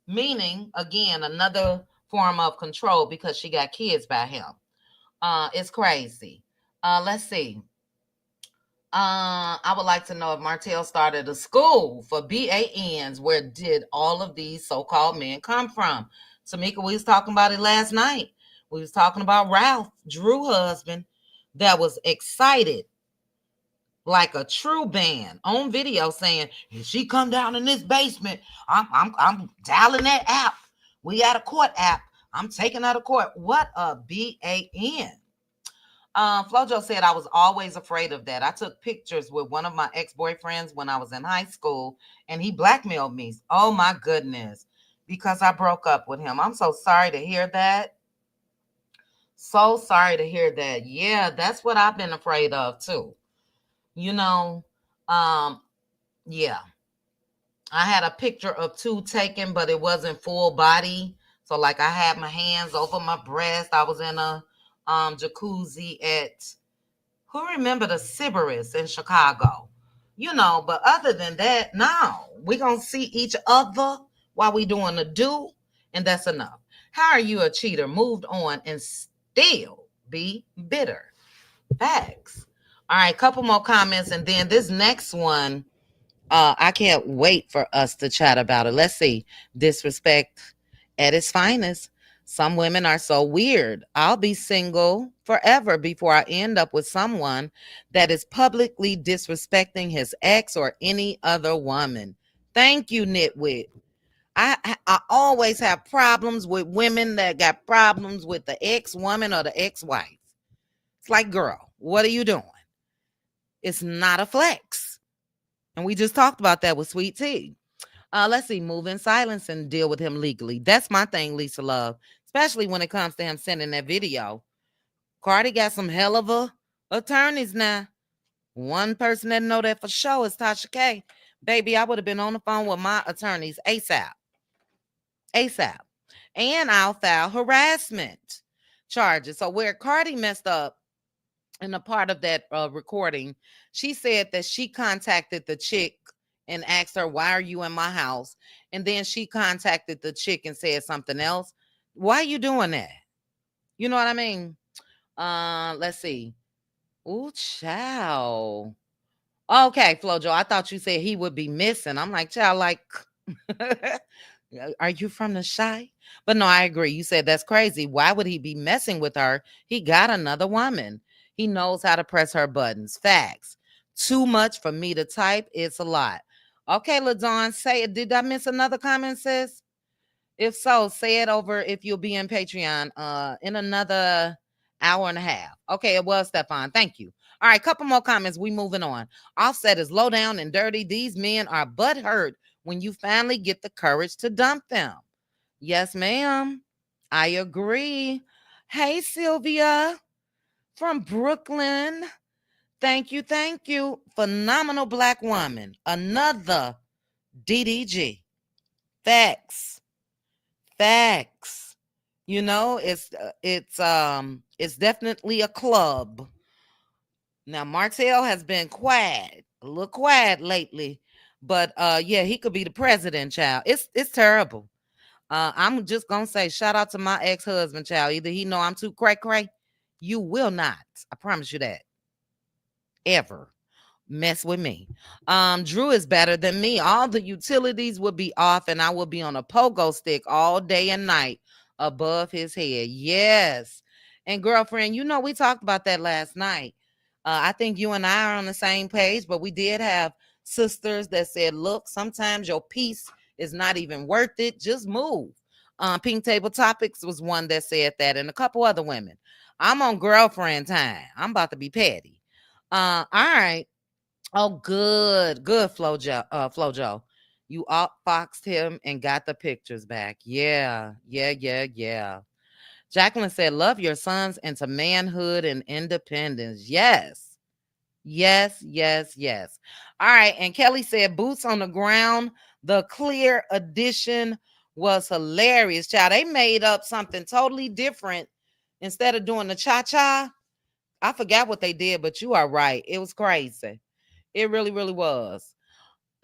Meaning, again, another form of control because she got kids by him. It's crazy. Let's see. I would like to know if Martell started a school for BANs. Where did all of these so-called men come from? Tamika, we was talking about it last night. We was talking about Ralph, Drew's husband, that was excited like a true band on video saying, if she come down in this basement, I'm dialing that app. We got a court app. I'm taking her to court. What a BAN. Flojo said, I was always afraid of that. I took pictures with one of my ex-boyfriends when I was in high school, and he blackmailed me. Oh, my goodness, because I broke up with him. I'm so sorry to hear that. So sorry to hear that. Yeah, that's what I've been afraid of, too. You know, yeah. I had a picture of two taken, but it wasn't full body. So, like, I had my hands over my breast. I was in a jacuzzi at, who remember the Sybaris in Chicago? You know, but other than that, no. We're going to see each other while we doing the do, and that's enough. How are you a cheater? Moved on and still be bitter. Facts. All right, couple more comments, and then this next one, I can't wait for us to chat about it. Let's see. Disrespect at its finest. Some women are so weird. I'll be single forever before I end up with someone that is publicly disrespecting his ex or any other woman. Thank you, Nitwit. I always have problems with women that got problems with the ex-woman or the ex-wife. It's like, girl, what are you doing? It's not a flex. And we just talked about that with Sweet Tea. Let's see, move in silence and deal with him legally. That's my thing, Lisa Love, especially when it comes to him sending that video. Cardi got some hell of a attorneys now. One person that know that for sure is Tasha K. Baby, I would have been on the phone with my attorneys ASAP. ASAP. And I'll file harassment charges. So where Cardi messed up in a part of that recording, she said that she contacted the chick and asked her, "Why are you in my house?" And then she contacted the chick and said something else. Why are you doing that? You know what I mean? Let's see. Ooh, child. Okay, Flojo, I thought you said he would be missing. I'm like, child, like, are you from the shy? But no, I agree. You said that's crazy. Why would he be messing with her? He got another woman. He knows how to press her buttons. Facts. Too much for me to type. It's a lot. Okay, LaDawn, say it. Did I miss another comment, sis? If so, say it over if you'll be in Patreon in another hour and a half. Okay, it was Stefan. Thank you. All right, couple more comments. We moving on. Offset is low down and dirty. These men are butthurt when you finally get the courage to dump them. Yes, ma'am. I agree. Hey, Sylvia from Brooklyn. Thank you. Thank you. Phenomenal black woman. Another DDG. Facts. Facts. You know, it's definitely a club. Now Martell has been quiet, a little quiet lately, but yeah, he could be the president, child. It's terrible. I'm just gonna say shout out to my ex-husband, child. Either he know I'm too cray cray, you will not. I promise you that. Ever mess with me. Drew is better than me. All the utilities would be off, and I would be on a pogo stick all day and night above his head. Yes. And girlfriend, you know, we talked about that last night. I think you and I are on the same page, but we did have sisters that said, look, sometimes your peace is not even worth it. Just move. Pink Table Topics was one that said that, and a couple other women. I'm on girlfriend time. I'm about to be petty. All right. Oh, good, good, Flojo. Flojo, you outfoxed him and got the pictures back. Yeah, yeah, yeah, yeah. Jacqueline said, "Love your sons into manhood and independence." Yes, yes, yes, yes. All right. And Kelly said, "Boots on the ground." The clear edition was hilarious. Child, they made up something totally different instead of doing the cha cha. I forgot what they did, but you are right. It was crazy. It really, really was.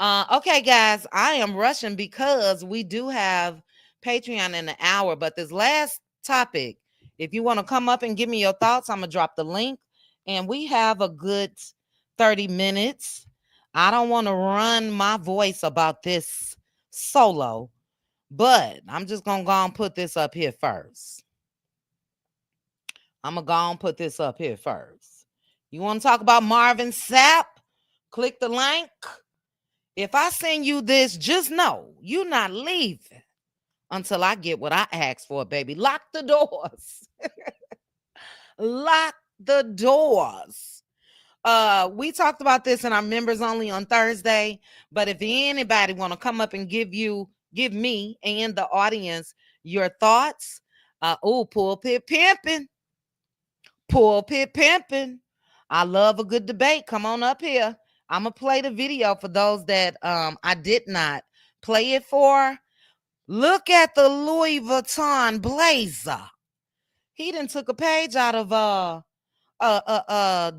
Okay, guys, I am rushing because we do have Patreon in an hour. But this last topic, if you want to come up and give me your thoughts, I'm gonna drop the link. And we have a good 30 minutes. I don't want to run my voice about this solo, but I'm just gonna go and put this up here first. I'm gonna go and put this up here first. You want to talk about Marvin Sapp? Click the link. If I send you this, just know you're not leaving until I get what I asked for, baby. Lock the doors. Lock the doors. We talked about this in our members only on Thursday, but if anybody want to come up and give me and the audience your thoughts, pulpit pimping. Pulpit pimping. I love a good debate. Come on up here. I'm gonna play the video for those that I did not play it for. Look at the Louis Vuitton blazer. He done took a page out of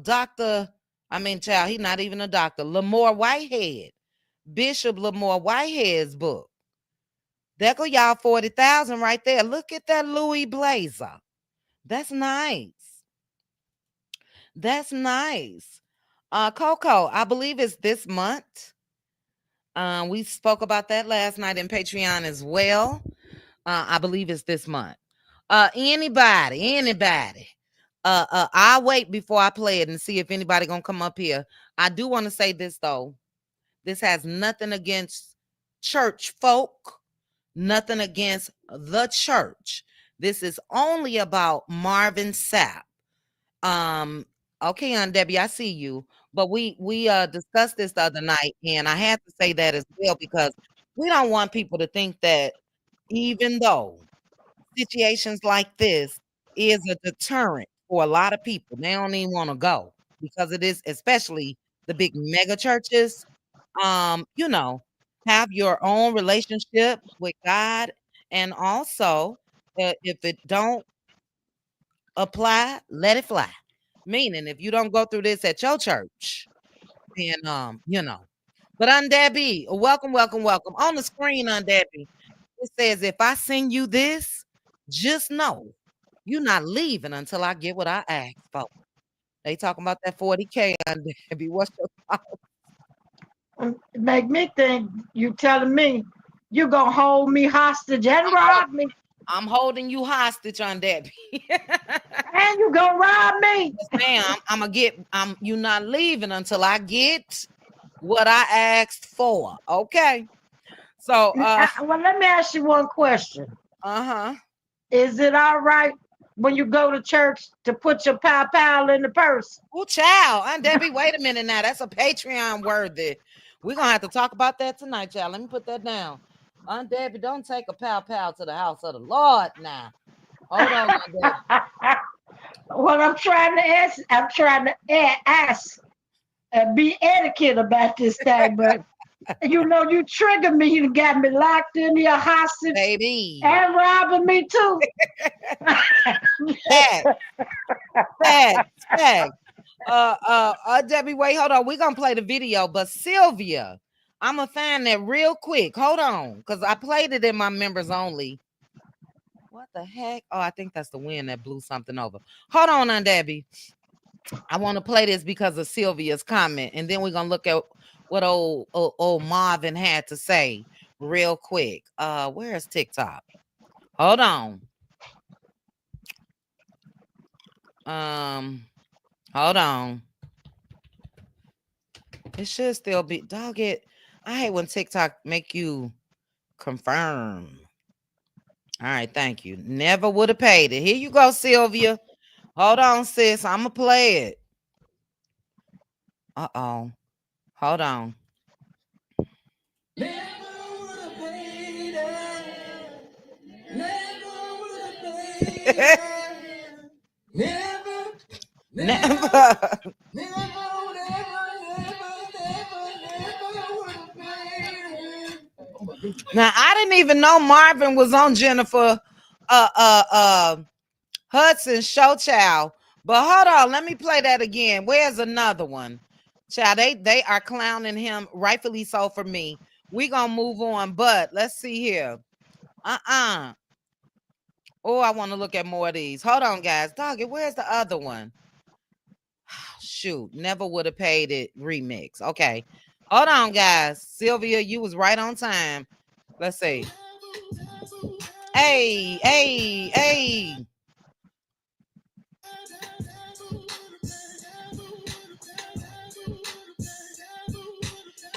Dr. I mean, child, he's not even a doctor. Lamore Whitehead, Bishop Lamore Whitehead's book. There go y'all 40,000 right there. Look at that Louis blazer. That's nice. That's nice. Coco, I believe it's this month. We spoke about that last night in Patreon as well. I believe it's this month. Anybody. I'll wait before I play it and see if anybody gonna come up here. I do want to say this though. This has nothing against church folk, nothing against the church. This is only about Marvin Sapp. Um, okay, Aunt Debbie, I see you. But we discussed this the other night, and I had to say that as well because we don't want people to think that even though situations like this is a deterrent for a lot of people, they don't even want to go because it is, especially the big mega churches. you know, have your own relationship with God, and also if it don't apply, let it fly. Meaning, if you don't go through this at your church, then But Aunt Debbie, welcome, welcome, welcome. On the screen, Aunt Debbie, it says, if I send you this, just know you're not leaving until I get what I asked for. They talking about that 40K, Aunt Debbie. What's your Make me think you telling me you gonna hold me hostage and I'm, hold- rob me, I'm holding you hostage, Aunt Debbie. and you gonna rob me. Yes, ma'am. You not leaving until I get what I asked for. Okay. So Well, let me ask you one question. uh-huh. Is it all right when you go to church to put your pal in the purse? Oh, child. Aunt Debbie, wait a minute now. That's a Patreon worthy. We're gonna have to talk about that tonight, child. Let me put that down. Aunt Debbie, don't take a pal to the house of the Lord now. Hold on, Aunt Debbie. What I'm trying to ask, be etiquette about this thing, but you trigger me. You got me locked in your hostage Baby. and robbing me too. Fact, fact. Debbie, wait, hold on. We're gonna play the video, but Sylvia, I'm gonna find that real quick. Hold on, because I played it in my members only. What the heck? Oh, I think that's the wind that blew something over. Hold on, Aunt Debbie. I want to play this because of Sylvia's comment, and then we're gonna look at what old Marvin had to say real quick. Where's TikTok? Hold on. Hold on. It should still be dog it. I hate when TikTok make you confirm. All right, thank you. Never would have paid it. Here you go, Sylvia. Hold on, sis. I'ma play it. Uh-oh. Hold on. Never. Now I didn't even know Marvin was on Jennifer Hudson's show, child. But hold on, let me play that again. Where's another one? Child, they are clowning him, rightfully so for me. We gonna move on, but let's see here. Oh, I want to look at more of these. Hold on, guys. Doggy, where's the other one? Shoot, never would have paid it remix. Okay. Hold on, guys. Sylvia, you was right on time. Let's see. Hey.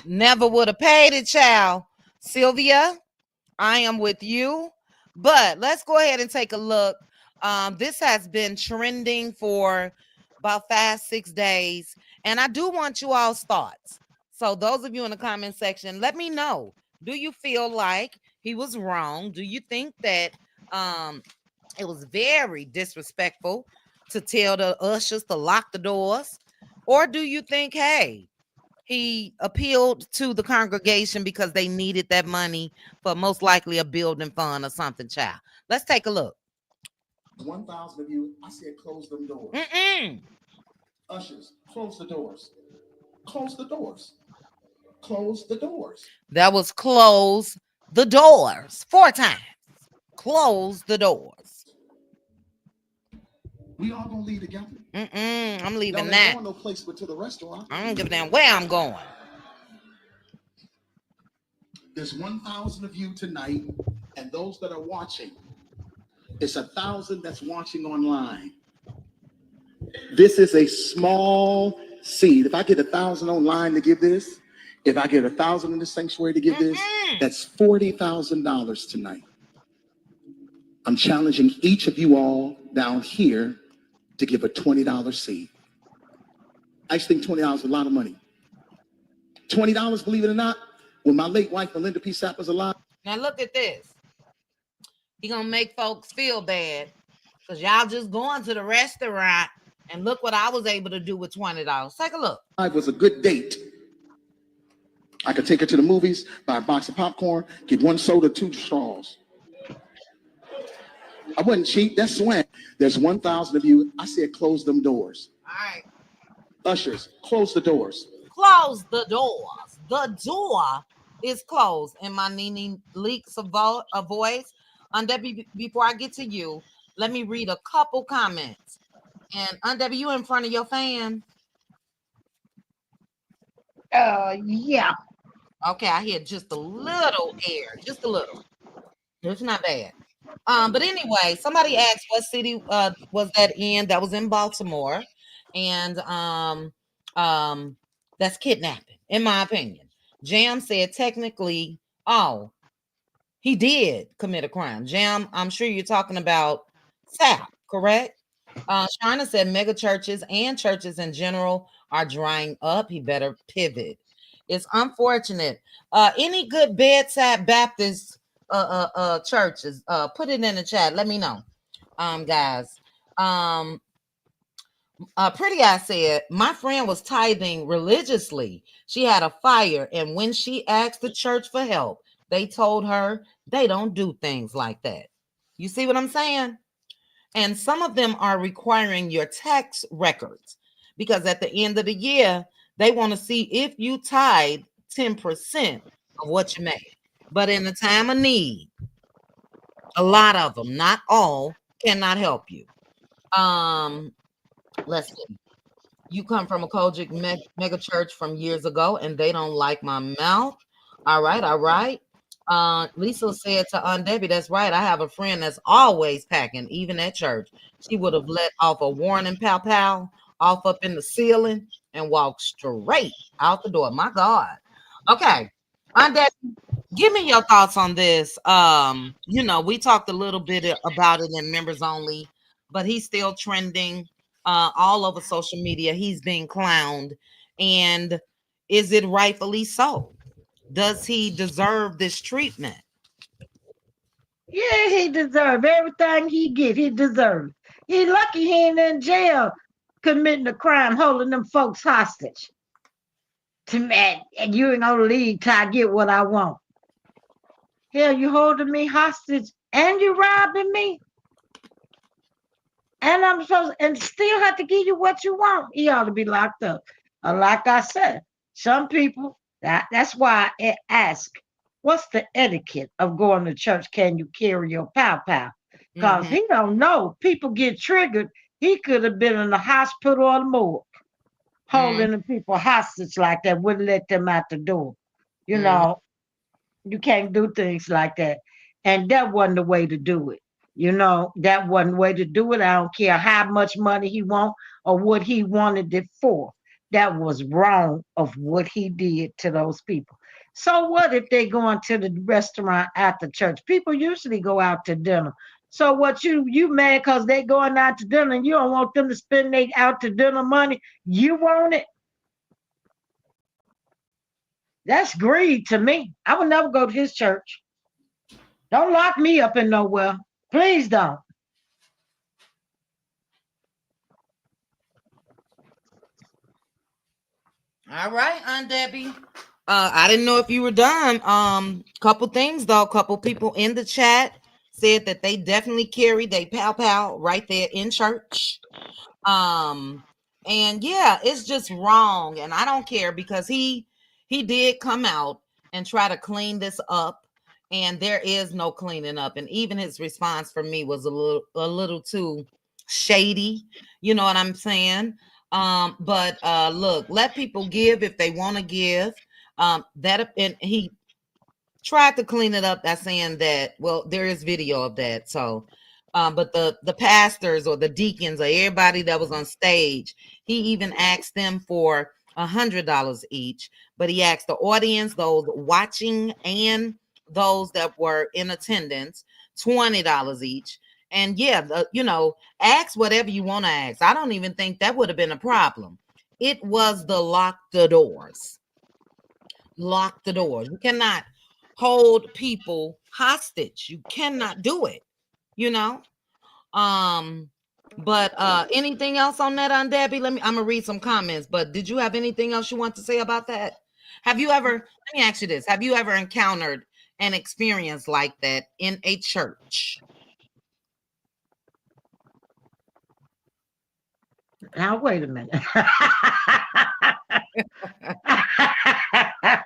Never would have paid it, child. Sylvia, I am with you. But let's go ahead and take a look. This has been trending for about 5-6 days. And I do want you all's thoughts. So those of you in the comment section, let me know. Do you feel like he was wrong? Do you think that it was very disrespectful to tell the ushers to lock the doors? Or do you think, hey, he appealed to the congregation because they needed that money for most likely a building fund or something, child? Let's take a look. 1,000 of you, I said close them doors. Ushers, close the doors. Close the doors. Close the doors. That was close the doors 4 times. Close the doors. We all gonna leave together. I'm leaving no, that. Going no place but to the restaurant. I don't give a damn where I'm going. There's 1,000 of you tonight, and those that are watching, it's 1,000 that's watching online. This is a small seed. If I get 1,000 online to give this, if I get 1,000 in the sanctuary to give this, that's $40,000 tonight. I'm challenging each of you all down here to give a $20 seed. I just think $20 is a lot of money. $20, believe it or not, when my late wife Melinda P. Sapp was alive. Now look at this. He gonna make folks feel bad because y'all just going to the restaurant and look what I was able to do with $20. Take a look. It was a good date. I could take her to the movies, buy a box of popcorn, get one soda, 2 straws. I wasn't cheap. That's swing. There's 1,000 of you. I said, close them doors. All right. Ushers, close the doors. Close the doors. The door is closed. And my Nene leaks a voice. Before I get to you, let me read a couple comments. And you in front of your fan? Yeah. Okay, I hear just a little air, just a little. It's not bad. But anyway, somebody asked what city was that in? That was in Baltimore, and that's kidnapping, in my opinion. Jam said technically, oh, he did commit a crime. Jam, I'm sure you're talking about Sapp, correct? China said mega churches and churches in general are drying up. He better pivot. It's unfortunate. Any good bedside Baptist churches, put it in the chat. Let me know, guys. Pretty Eye said, my friend was tithing religiously. She had a fire, and when she asked the church for help, they told her they don't do things like that. You see what I'm saying? And some of them are requiring your tax records because at the end of the year, they want to see if you tithe 10% of what you made. But in the time of need, a lot of them, not all, cannot help you. Let's see. You come from a Kojic mega church from years ago, and they don't like my mouth. All right, all right. Lisa said to Aunt Debbie, that's right. I have a friend that's always packing, even at church. She would have let off a warning pow pow off up in the ceiling and walked straight out the door. My God. Okay. Aunt Debbie, give me your thoughts on this. We talked a little bit about it in members only, but he's still trending all over social media. He's being clowned. And is it rightfully so? Does he deserve this treatment? Yeah, he deserves everything he get. He deserves. He lucky he ain't in jail committing a crime, holding them folks hostage. To me, and you ain't gonna leave till I get what I want. Hell, you holding me hostage and you robbing me, and I'm supposed and still have to give you what you want. He ought to be locked up. Like I said, some people that's why I ask, what's the etiquette of going to church? Can you carry your pow pow? Because he don't know. People get triggered. He could have been in the hospital or the morgue, holding the people hostage like that, wouldn't let them out the door. You know, you can't do things like that. And that wasn't the way to do it. That wasn't the way to do it. I don't care how much money he want or what he wanted it for. That was wrong of what he did to those people. So what if they going to the restaurant after church? People usually go out to dinner. So what you mad because they going out to dinner and you don't want them to spend their out to dinner money? You want it? That's greed to me. I would never go to his church. Don't lock me up in nowhere. Please don't. All right, Aunt Debbie. I didn't know if you were done. Couple things though. Couple people in the chat said that they definitely carried they pow pow right there in church. And yeah, it's just wrong, and I don't care because he did come out and try to clean this up, and there is no cleaning up. And even his response for me was a little too shady. You know what I'm saying? But look, let people give if they want to give. And he tried to clean it up by saying that, well, there is video of that. So, but the pastors or the deacons or everybody that was on stage, he even asked them for $100 each. But he asked the audience, those watching and those that were in attendance, $20 each. And yeah, ask whatever you want to ask. I don't even think that would have been a problem. It was the lock the doors. Lock the doors. You cannot hold people hostage. You cannot do it, But anything else on that, Aunt Debbie? I'm gonna read some comments. But did you have anything else you want to say about that? Have you ever, let me ask you this, have you ever encountered an experience like that in a church? Now wait a minute. I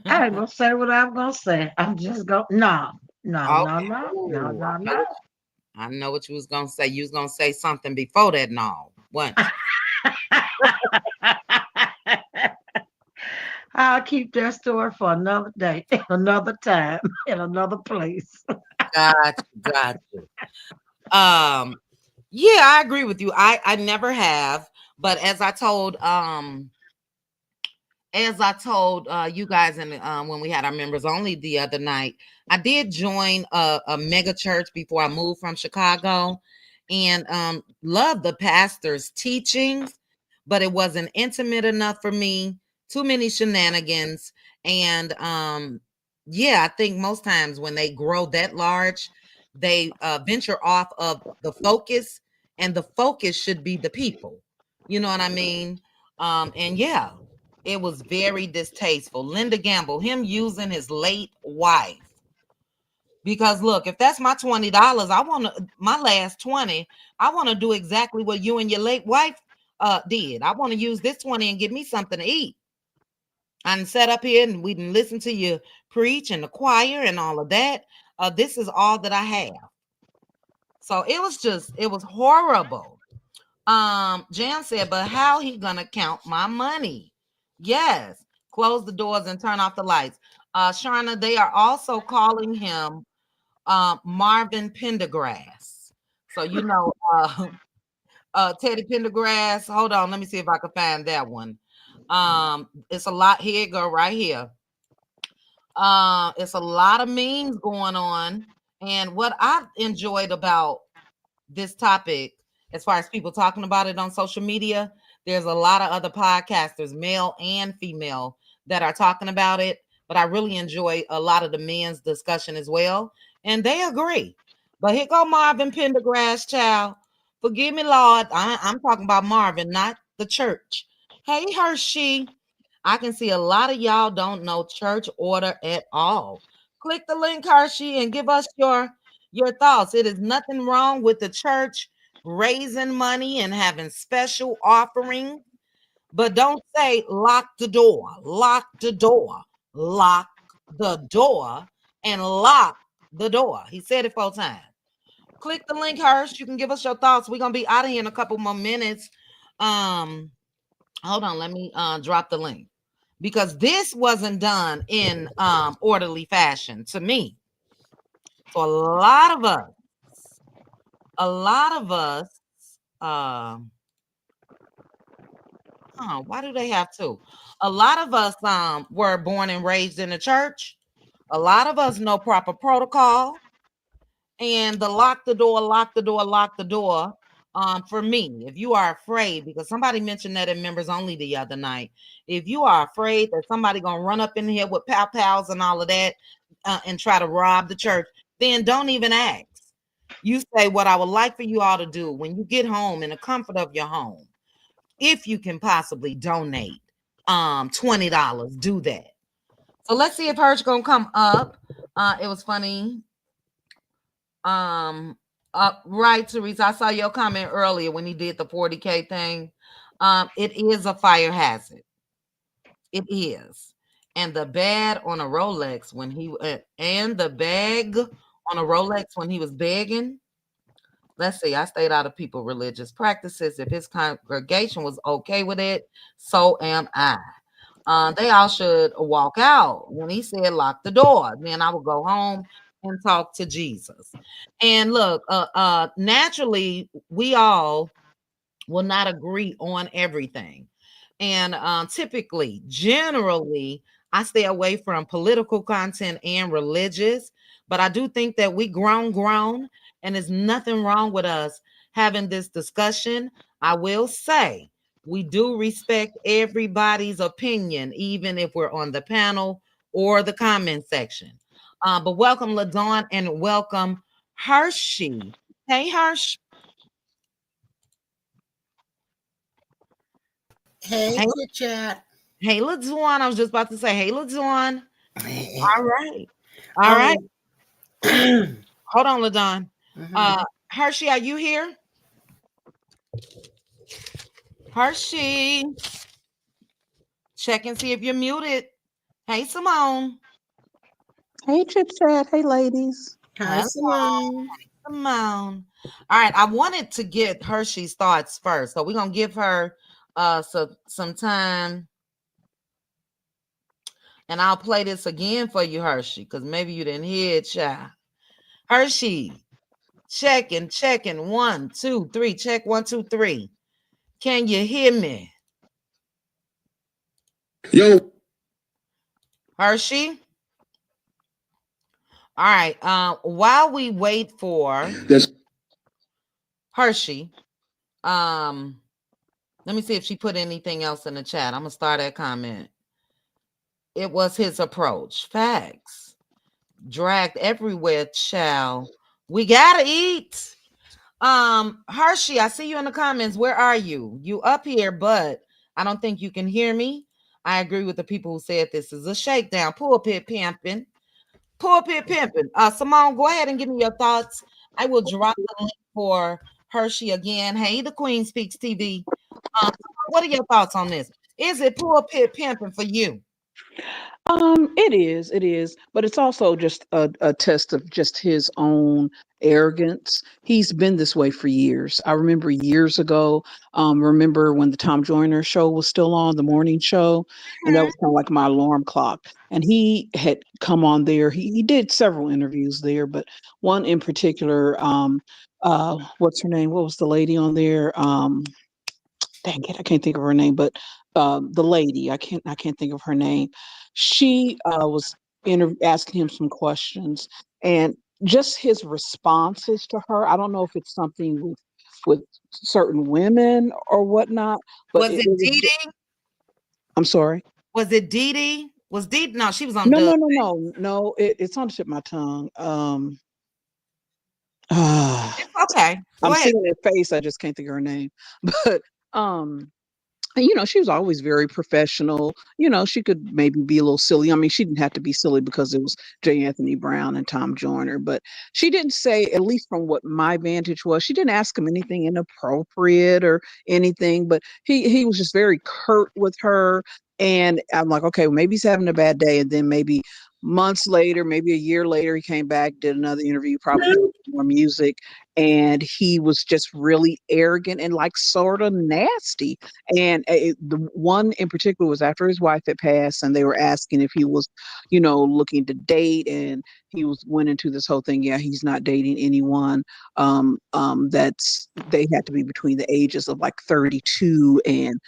ain't gonna say what I'm gonna say. I'm just gonna no, no, Okay. no, no, no, Ooh, no, no. I know what you was gonna say. You was gonna say something before that. No, what? I'll keep that story for another day, another time, in another place. Got you, got you. Um, yeah, I agree with you. I never have, but as I told you guys in when we had our members only the other night, I did join a mega church before I moved from Chicago, and loved the pastor's teachings, but it wasn't intimate enough for me. Too many shenanigans, and yeah, I think most times when they grow that large, they venture off of the focus, and the focus should be the people. You know what I mean? And yeah, it was very distasteful. Linda Gamble, him using his late wife. Because look, if that's my $20, I want to my last 20, I want to do exactly what you and your late wife did. I want to use this 20 and get me something to eat. I done sat up here and we done listen to you preach and the choir and all of that. This is all that I have. So it was horrible. Jan said, but how he gonna count my money? Yes, close the doors and turn off the lights. Sharna, they are also calling him Marvin Pendergrass. So you know, Teddy Pendergrass. Hold on, let me see if I can find that one. It's a lot. Here you go, right here. It's a lot of memes going on, and what I've enjoyed about this topic, as far as people talking about it on social media, there's a lot of other podcasters, male and female, that are talking about it. But I really enjoy a lot of the men's discussion as well, and they agree. But here go Marvin Pendergrass, child. Forgive me, Lord. I'm talking about Marvin, not the church. Hey, Hershey. I can see a lot of y'all don't know church order at all. Click the link, Hershey, and give us your thoughts. It is nothing wrong with the church raising money and having special offerings, but don't say lock the door, lock the door, lock the door, and lock the door. He said it 4 times. Click the link, Hirsch. You can give us your thoughts. We're gonna be out of here in a couple more minutes. Um, Hold on, let me drop the link, because this wasn't done in orderly fashion to me. So a lot of us, why do they have to? A lot of us were born and raised in the church. A lot of us know proper protocol, and the lock the door, lock the door, lock the door. For me, if you are afraid, because somebody mentioned that in members only the other night, if you are afraid that somebody gonna run up in here with pow pows and all of that, and try to rob the church, then don't even ask. You say, what I would like for you all to do when you get home in the comfort of your home, if you can possibly donate $20, do that. So let's see if hers gonna come up. It was funny. Right, Teresa. I saw your comment earlier when he did the 40K thing. It is a fire hazard. It is. And the bag on a Rolex when he and the bag on a Rolex when he was begging. Let's see. I stayed out of people religious practices. If his congregation was okay with it, so am I. They all should walk out. When he said lock the door, then I would go home and talk to Jesus. And look, naturally, we all will not agree on everything. And typically, generally, I stay away from political content and religious. But I do think that we grown, and there's nothing wrong with us having this discussion. I will say we do respect everybody's opinion, even if we're on the panel or the comment section. But welcome, LaDawn, and welcome, Hershey. Hey, Hersh. Hey, Hey, chit chat. Hey, Lazuan. I was just about to say, hey, Lazuan. All right. All Um, right. mhm. Hold on, LaDon. Hershey, are you here? Hershey. Check and see if you're muted. Hey, Simone. Hey, Chit Chat. Hey, ladies. Hi, Hello, Simone. Simone. All right. I wanted to get Hershey's thoughts first. So we're gonna give her some time. And I'll play this again for you, Hershey, because maybe you didn't hear it, child. Hershey, checking. 1, 2, 3. Check 1, 2, 3. Can you hear me? Yo. Hershey? All right. While we wait for That's Hershey, let me see if she put anything else in the chat. I'm gonna start that comment. It was his approach. Facts. Dragged everywhere, child. We gotta eat. Hershey, I see you in the comments. Where are you? You up here, but I don't think you can hear me. I agree with the people who said this is a shakedown. Pulpit pimping. Pulpit pimping. Simone, go ahead and give me your thoughts. I will drop the link for Hershey again. Hey, the Queen Speaks TV. What are your thoughts on this? Is it pulpit pimping for you? It is, but it's also just a test of just his own arrogance. He's been this way for years. I remember years ago, remember when the Tom Joyner show was still on, the morning show, and that was kind of like my alarm clock. And he had come on there. He did several interviews there, but one in particular, what's her name? What was the lady on there? Dang it, I can't think of her name, but the lady, I can't think of her name. She was asking him some questions, and just his responses to her. I don't know if it's something with certain women or whatnot, but Was it it was. Dee Dee? I'm sorry. Was it Dee Dee? Was Dee? No, she was on No, Doug. no, no, no, no. It's on the tip of my tongue. Ah, Okay, go I'm ahead. seeing her face. I just can't think of her name, but um and, she was always very professional. She could maybe be a little silly. I mean, she didn't have to be silly because it was J. Anthony Brown and Tom Joyner, but she didn't say, at least from what my vantage was, she didn't ask him anything inappropriate or anything, but he was just very curt with her. And I'm like, okay, well, maybe he's having a bad day. And then maybe months later, maybe a year later, he came back, did another interview, probably more music. And he was just really arrogant and like sort of nasty. And the one in particular was after his wife had passed, and they were asking if he was, looking to date, and he went into this whole thing. Yeah, he's not dating anyone. That's they had to be between the ages of like 32 and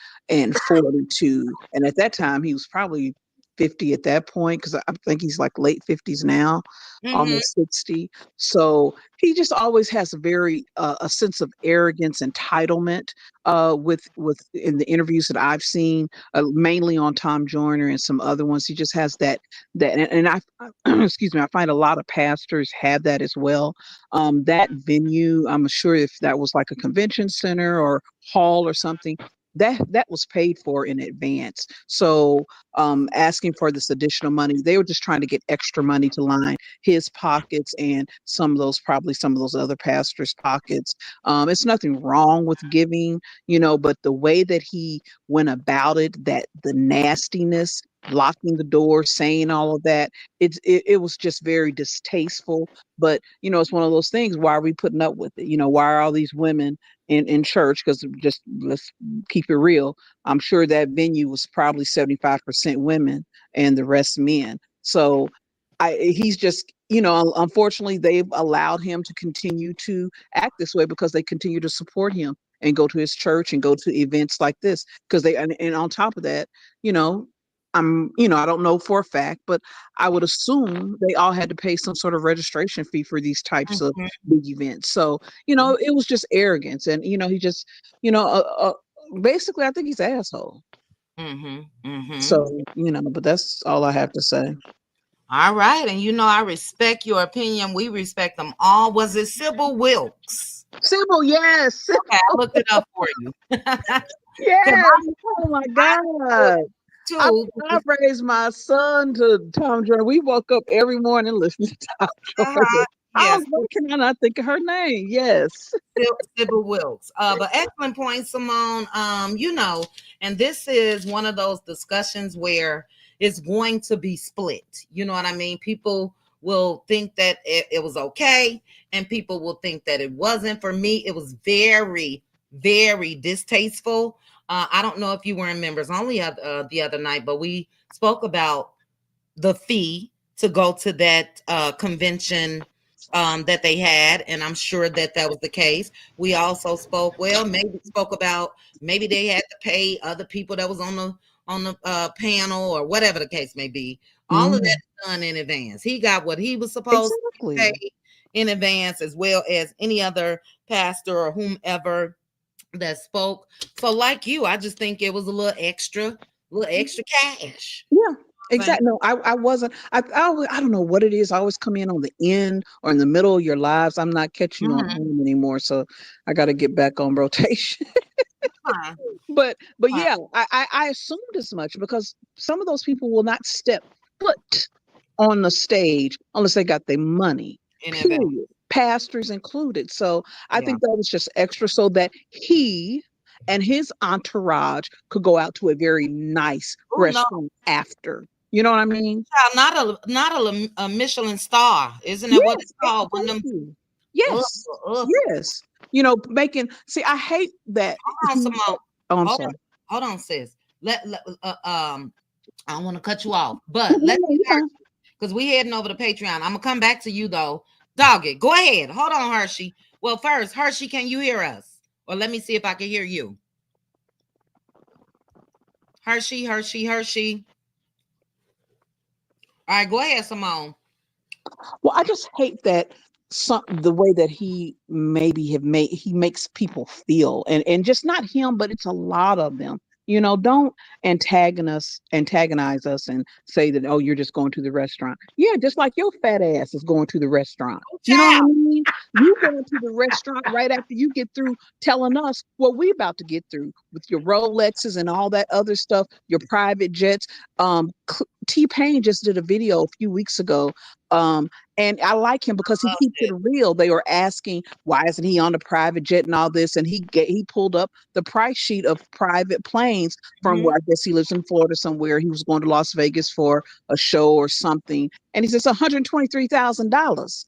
42, and at that time he was probably 50 at that point, because I think he's like late 50s now, Mm-hmm. almost 60. So he just always has a sense of arrogance, entitlement, with in the interviews that I've seen, mainly on Tom Joyner and some other ones. He just has that, and I excuse me, I find a lot of pastors have that as well. That venue, I'm sure if that was like a convention center or hall or something, that was paid for in advance. So asking for this additional money, they were just trying to get extra money to line his pockets and probably some of those other pastors' pockets. It's nothing wrong with giving, but the way that he went about it, that the nastiness, locking the door, saying all of that, it was just very distasteful. But it's one of those things. Why are we putting up with it? Why are all these women in church? Because just let's keep it real. I'm sure that venue was probably 75% women and the rest men. So he's just, unfortunately, they've allowed him to continue to act this way because they continue to support him and go to his church and go to events like this. Because and on top of that, you know, I don't know for a fact, but I would assume they all had to pay some sort of registration fee for these types of Mm-hmm. big events. So, it was just arrogance. And, he just, basically, I think he's an asshole. Mm-hmm. Mm-hmm. So, but that's all I have to say. All right. And I respect your opinion. We respect them all. Was it Sybil Wilkes? Sybil, yes. Okay, I looked it up for you. 'Cause Yes. Oh my God. too. I raised my son to Tom Joyner. We woke up every morning listening to Tom Joyner. I Yes, was like, can I not think of her name? Yes. Sybil Wilkes. But excellent point, Simone. And this is one of those discussions where it's going to be split. You know what I mean? People will think that it was okay, and people will think that it wasn't. For me, it was very, very distasteful. I don't know if you were in members only the other night, but we spoke about the fee to go to that convention that they had, and I'm sure that was the case. We also spoke about maybe they had to pay other people that was on the panel or whatever the case may be. All of that is done in advance. He got what he was supposed to pay in advance, as well as any other pastor or whomever that spoke. So like you, I just think it was a little extra cash. Yeah. Exactly. No, I wasn't. I don't know what it is. I always come in on the end or in the middle of your lives. I'm not catching on home anymore, so I got to get back on rotation. But yeah, I assumed as much because some of those people will not step foot on the stage unless they got their money. Period. Pastors included. So I think that was just extra so that he and his entourage could go out to a very nice restaurant after. You know what I mean? Not a Michelin star, isn't that what it's called? One of them. Yes. Yes. You know, I hate that. Hold on, Simone. Sorry. Hold on, sis. I don't want to cut you off, but because we heading over to Patreon. I'm gonna come back to you though. Dog it. Go ahead. Hold on, Hershey. Well, first, Hershey, can you hear us? Or let me see if I can hear you. Hershey. All right, go ahead, Simone. Well, I just hate that the way that he makes people feel, and just not him, but it's a lot of them. You know, don't antagonize us and say that, oh, you're just going to the restaurant. Yeah, just like your fat ass is going to the restaurant. You know what I mean? You going to the restaurant right after you get through telling us what we about to get through with your Rolexes and all that other stuff, your private jets. T-Pain just did a video a few weeks ago. And I like him because he keeps it real. They were asking, why isn't he on the private jet and all this? And he pulled up the price sheet of private planes from where I guess he lives in Florida somewhere. He was going to Las Vegas for a show or something. And he says $123,000.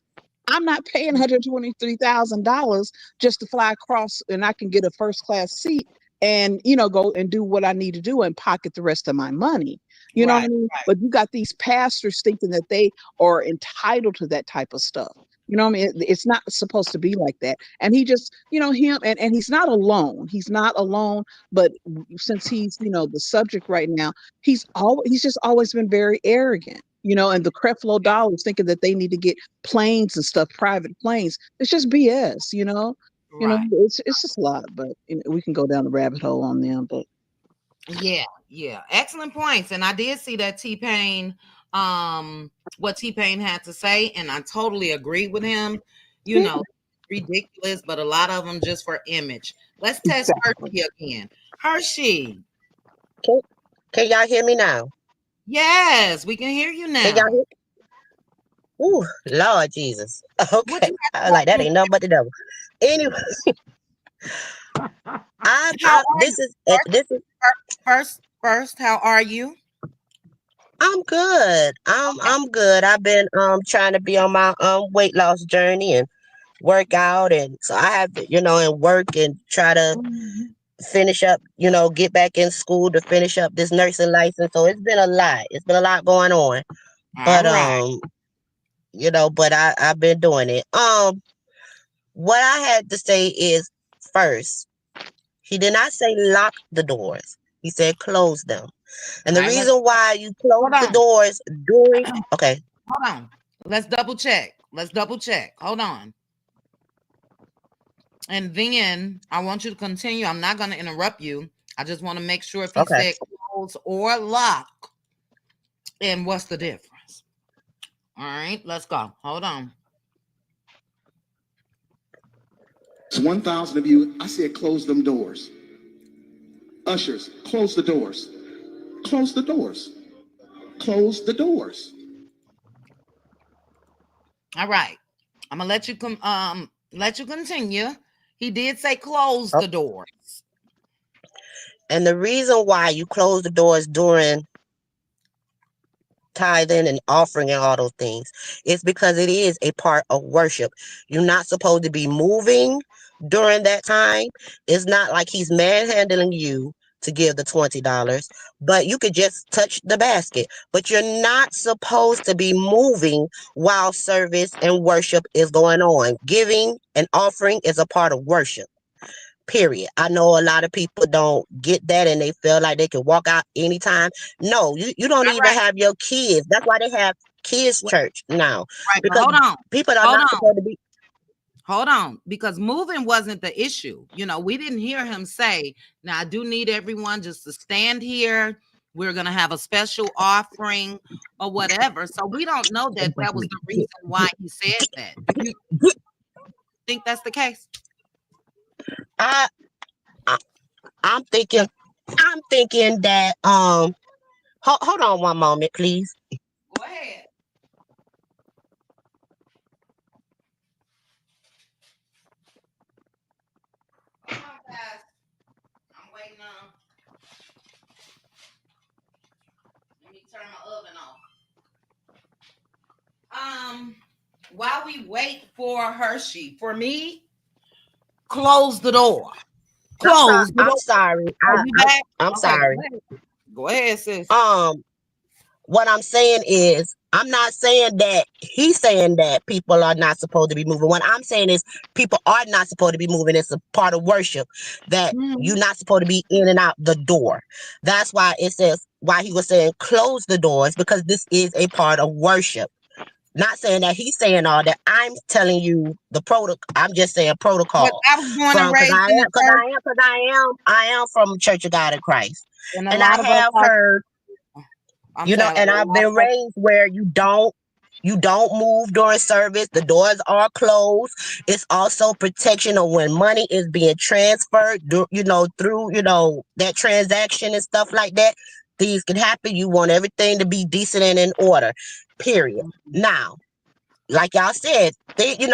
I'm not paying $123,000 just to fly across, and I can get a first class seat and, go and do what I need to do and pocket the rest of my money. You know what I mean? Right. But you got these pastors thinking that they are entitled to that type of stuff. You know what I mean? It's not supposed to be like that. And he just, him, and he's not alone. He's not alone. But since he's, the subject right now, he's just always been very arrogant. And the Creflo Dollars thinking that they need to get planes and stuff, private planes. It's just BS. It's just a lot. But we can go down the rabbit hole on them. But yeah, excellent points. And I did see that T-Pain, what T-Pain had to say, and I totally agree with him. Ridiculous, but a lot of them just for image. Let's test Hershey again. Hershey, can y'all hear me now? Yes, we can hear you now. Can y'all hear? Ooh, Lord Jesus. Okay, I was like, that ain't nothing but the devil. Anyway. First, how are you? I'm good. I'm good. I've been trying to be on my weight loss journey and work out, and so I have to, and work and try to finish up, get back in school to finish up this nursing license. So it's been a lot. It's been a lot going on. But but I've been doing it. What I had to say is, first, he did not say lock the doors. He said close them. And the reason why you close the doors during... Okay. Hold on. Let's double check. Hold on. And then I want you to continue. I'm not going to interrupt you. I just want to make sure if he said close or lock. And what's the difference? All right, let's go. Hold on. 1,000 of you, I said close them doors. Ushers, close the doors. Close the doors. Close the doors. All right. I'm gonna let you continue. He did say close the doors. And the reason why you close the doors during tithing and offering and all those things is because it is a part of worship. You're not supposed to be moving during that time. It's not like he's manhandling you to give the $20, but you could just touch the basket. But you're not supposed to be moving while service and worship is going on. Giving and offering is a part of worship. Period. I know a lot of people don't get that and they feel like they can walk out anytime. No, you don't All even right. have your kids. That's why they have kids Well, church now. right, but Because people are hold not on, supposed to be hold on, because moving wasn't the issue. We didn't hear him say, "Now I do need everyone just to stand here. We're gonna have a special offering or whatever." So we don't know that that was the reason why he said that. Do you think that's the case? I, I I'm thinking that hold on one moment, please. Go ahead. Hold on, guys. I'm waiting on. Let me turn my oven off. While we wait for Hershey, for me, close the door. Close the I'm door. sorry. Are you back? I'm Okay, sorry. go ahead. Go ahead, sis. What I'm saying is, I'm not saying that he's saying that people are not supposed to be moving. What I'm saying is, people are not supposed to be moving. It's a part of worship that Mhm. you're not supposed to be in and out the door. That's why it says, why he was saying close the doors, because this is a part of worship. Not saying that he's saying all that. I'm telling you the protocol. I'm just saying But protocol I was born and from raised in the church, I am from Church of God in Christ, and a and I lot of us have are. heard, I'm saying a and I've lot been of us. raised where you don't move during service. The doors are closed. It's also protection of when money is being transferred, through, that transaction and stuff like that. Things can happen. You want everything to be decent and in order. Period. Now, like y'all said, maybe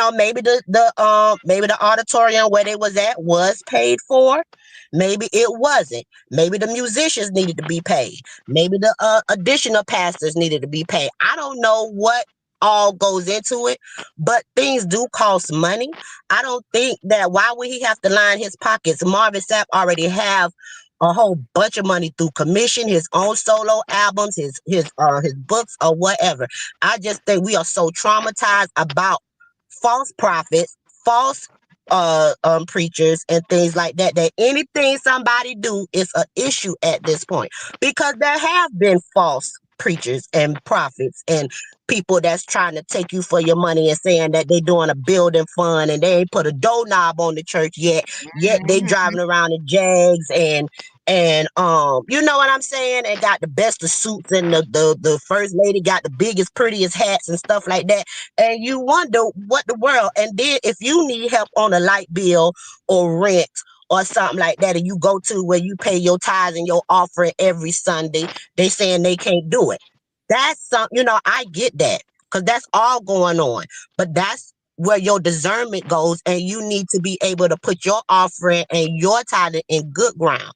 the auditorium where they was at was paid for. Maybe it wasn't. Maybe the musicians needed to be paid. Maybe the additional pastors needed to be paid. I don't know what all goes into it, but things do cost money. I don't think that, why would he have to line his pockets? Marvin Sapp already have a whole bunch of money through commission, his own solo albums, his books or whatever. I just think we are so traumatized about false prophets, false preachers and things like that, that anything somebody do is an issue at this point, because there have been false preachers and prophets and people that's trying to take you for your money and saying that they doing a building fund and they ain't put a doorknob on the church yet they Mhm. driving around in Jags and you know what I'm saying, and got the best of suits, and the first lady got the biggest prettiest hats and stuff like that, and you wonder what the world. And then if you need help on a light bill or rent or something like that, and you go to where you pay your tithes and your offering every Sunday, they saying they can't do it. That's I get that, because that's all going on, but that's where your discernment goes, and you need to be able to put your offering and your tithing in good ground.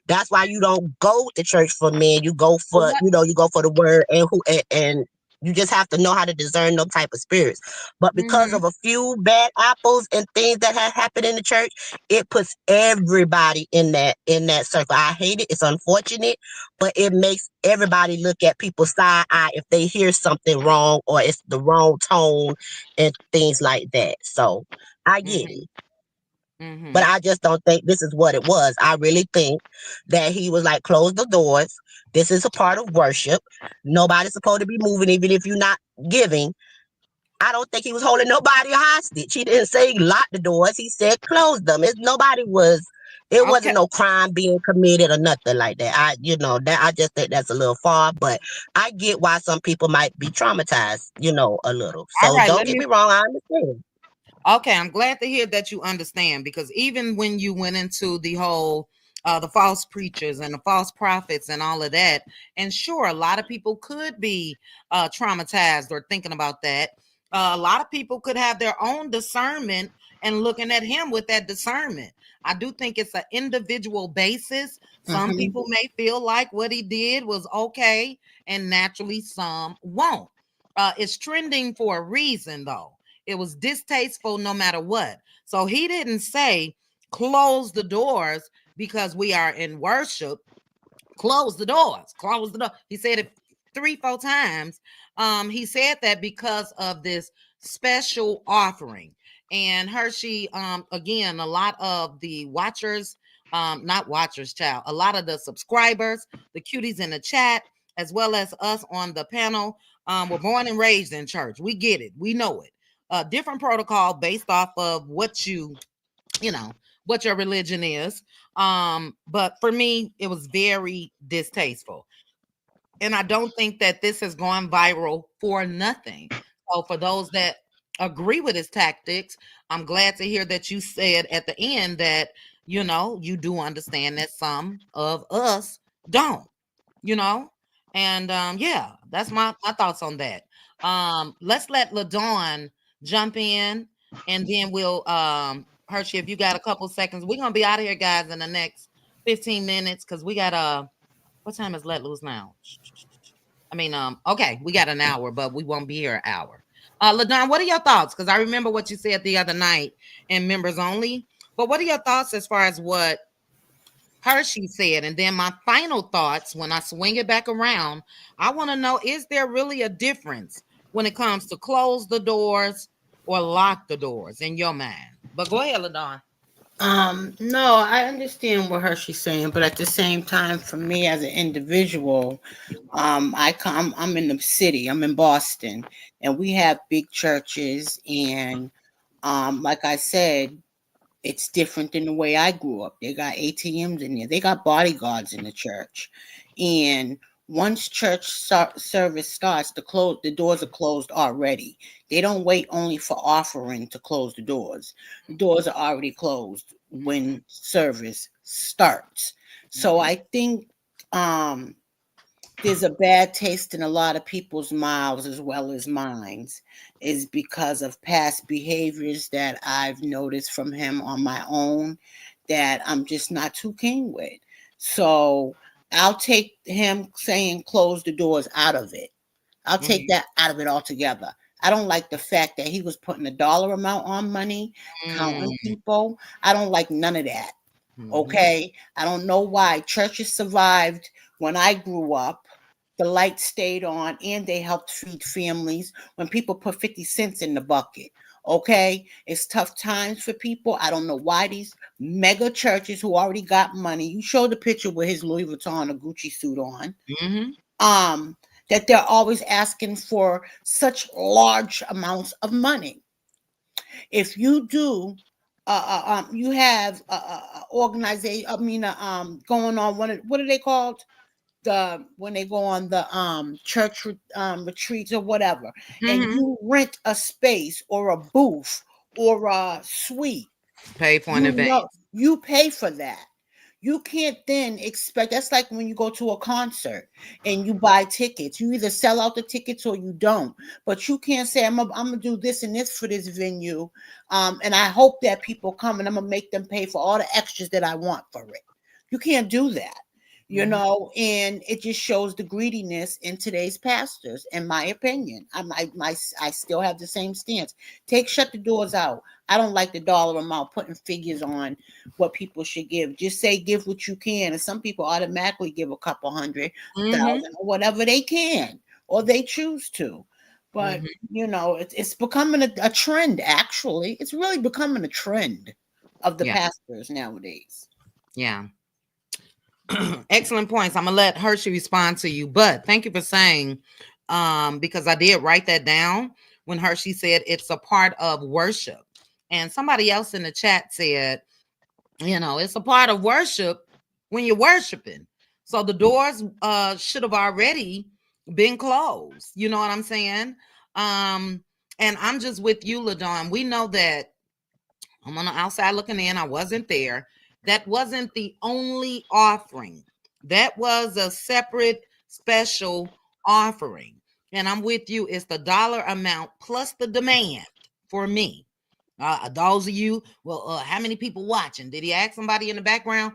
That's why you don't go to church for men. You go Well, for, you go for the word, and you just have to know how to discern those type of spirits. But because mhm. of a few bad apples and things that have happened in the church, it puts everybody in that circle. I hate it. It's unfortunate, but it makes everybody look at people side eye if they hear something wrong or it's the wrong tone and things like that. So I get Mhm. it. But Mhm. I just don't think this is what it was. I really think that he was like, close the doors. This is a part of worship. Nobody's supposed to be moving, even if you're not giving. I don't think he was holding nobody hostage. He didn't say lock the doors. He said close them. It Okay. wasn't no crime being committed or nothing like that. I just think that's a little far, but I get why some people might be traumatized, a little. All So right. don't Let get me. me wrong. I understand. Okay, I'm glad to hear that you understand, because even when you went into the whole the false preachers and the false prophets and all of that. And sure, a lot of people could be traumatized or thinking about that. A lot of people could have their own discernment and looking at him with that discernment. I do think it's an individual basis. Some people may feel like what he did was okay, and naturally some won't. It's trending for a reason, though. It was distasteful no matter what. So he didn't say close the doors because we are in worship. Close the doors. Close the door. He said it 3-4 times. He said that because of this special offering. And Hershey, again, a lot of the watchers, not watchers, child, a lot of the subscribers, the cuties in the chat, as well as us on the panel, were born and raised in church. We get it. We know it. Different protocol based off of what you know, what your religion is. But for me, it was very distasteful. And I don't think that this has gone viral for nothing. So for those that agree with his tactics, I'm glad to hear that you said at the end that, you know, you do understand that some of us don't, you know. And yeah, that's my thoughts on that. Let's let LaDawn jump in, and then we'll Hershey, if you got a couple seconds, we're gonna be out of here, guys, in the next 15 minutes because we got what time is Let Loose now? I mean, okay, we got an hour, but we won't be here an hour. LaDawn, what are your thoughts? Because I remember what you said the other night in members only. But what are your thoughts as far as what Hershey said? And then my final thoughts when I swing it back around, I want to know, is there really a difference when it comes to close the doors or lock the doors in your mind? But go ahead, LaDawn. No, I understand what Hershey's saying, but at the same time, for me as an individual, I'm in the city, I'm in Boston, and we have big churches, and like I said, it's different than the way I grew up. They got ATMs in there. They got bodyguards in the church. And once church service starts, the doors are closed already. They don't wait only for offering to close the doors. The doors are already closed when service starts. So I think there's a bad taste in a lot of people's mouths as well as minds, is because of past behaviors that I've noticed from him on my own that I'm just not too keen with. So I'll take him saying close the doors out of it. I'll take that out of it altogether. I don't like the fact that he was putting a dollar amount on money, counting people. I don't like none of that. Okay. I don't know why churches survived when I grew up. The lights stayed on and they helped feed families when people put 50 cents in the bucket. Okay. It's tough times for people. I don't know why these mega churches who already got money, you showed the picture with his Louis Vuitton or Gucci suit on, that they're always asking for such large amounts of money. If you do you have organization. I mean, going on. What are they called? When they go on the church retreats or whatever, and you rent a space or a booth or a suite. Pay for an event. You pay for that. You can't then expect. That's like when you go to a concert and you buy tickets. You either sell out the tickets or you don't. But you can't say, I'm gonna do this and this for this venue, and I hope that people come and I'm gonna make them pay for all the extras that I want for it. You can't do that, you know. And it just shows the greediness in today's pastors, in my opinion. I still have the same stance. Shut the doors out. I don't like the dollar amount, putting figures on what people should give. Just say give what you can. And some people automatically give a couple hundred thousand or whatever they can or they choose to. But, you know, it's becoming a trend, actually. It's really becoming a trend of the pastors nowadays. Yeah. Excellent points. I'm going to let Hershey respond to you. But thank you for saying, because I did write that down when Hershey said it's a part of worship. And somebody else in the chat said, you know, it's a part of worship when you're worshiping. So the doors should have already been closed. You know what I'm saying? And I'm just with you, LaDawn. We know that I'm on the outside looking in. I wasn't there. That wasn't the only offering. That was a separate special offering. And I'm with you. It's the dollar amount plus the demand for me. Those of you, well, how many people watching? Did he ask somebody in the background,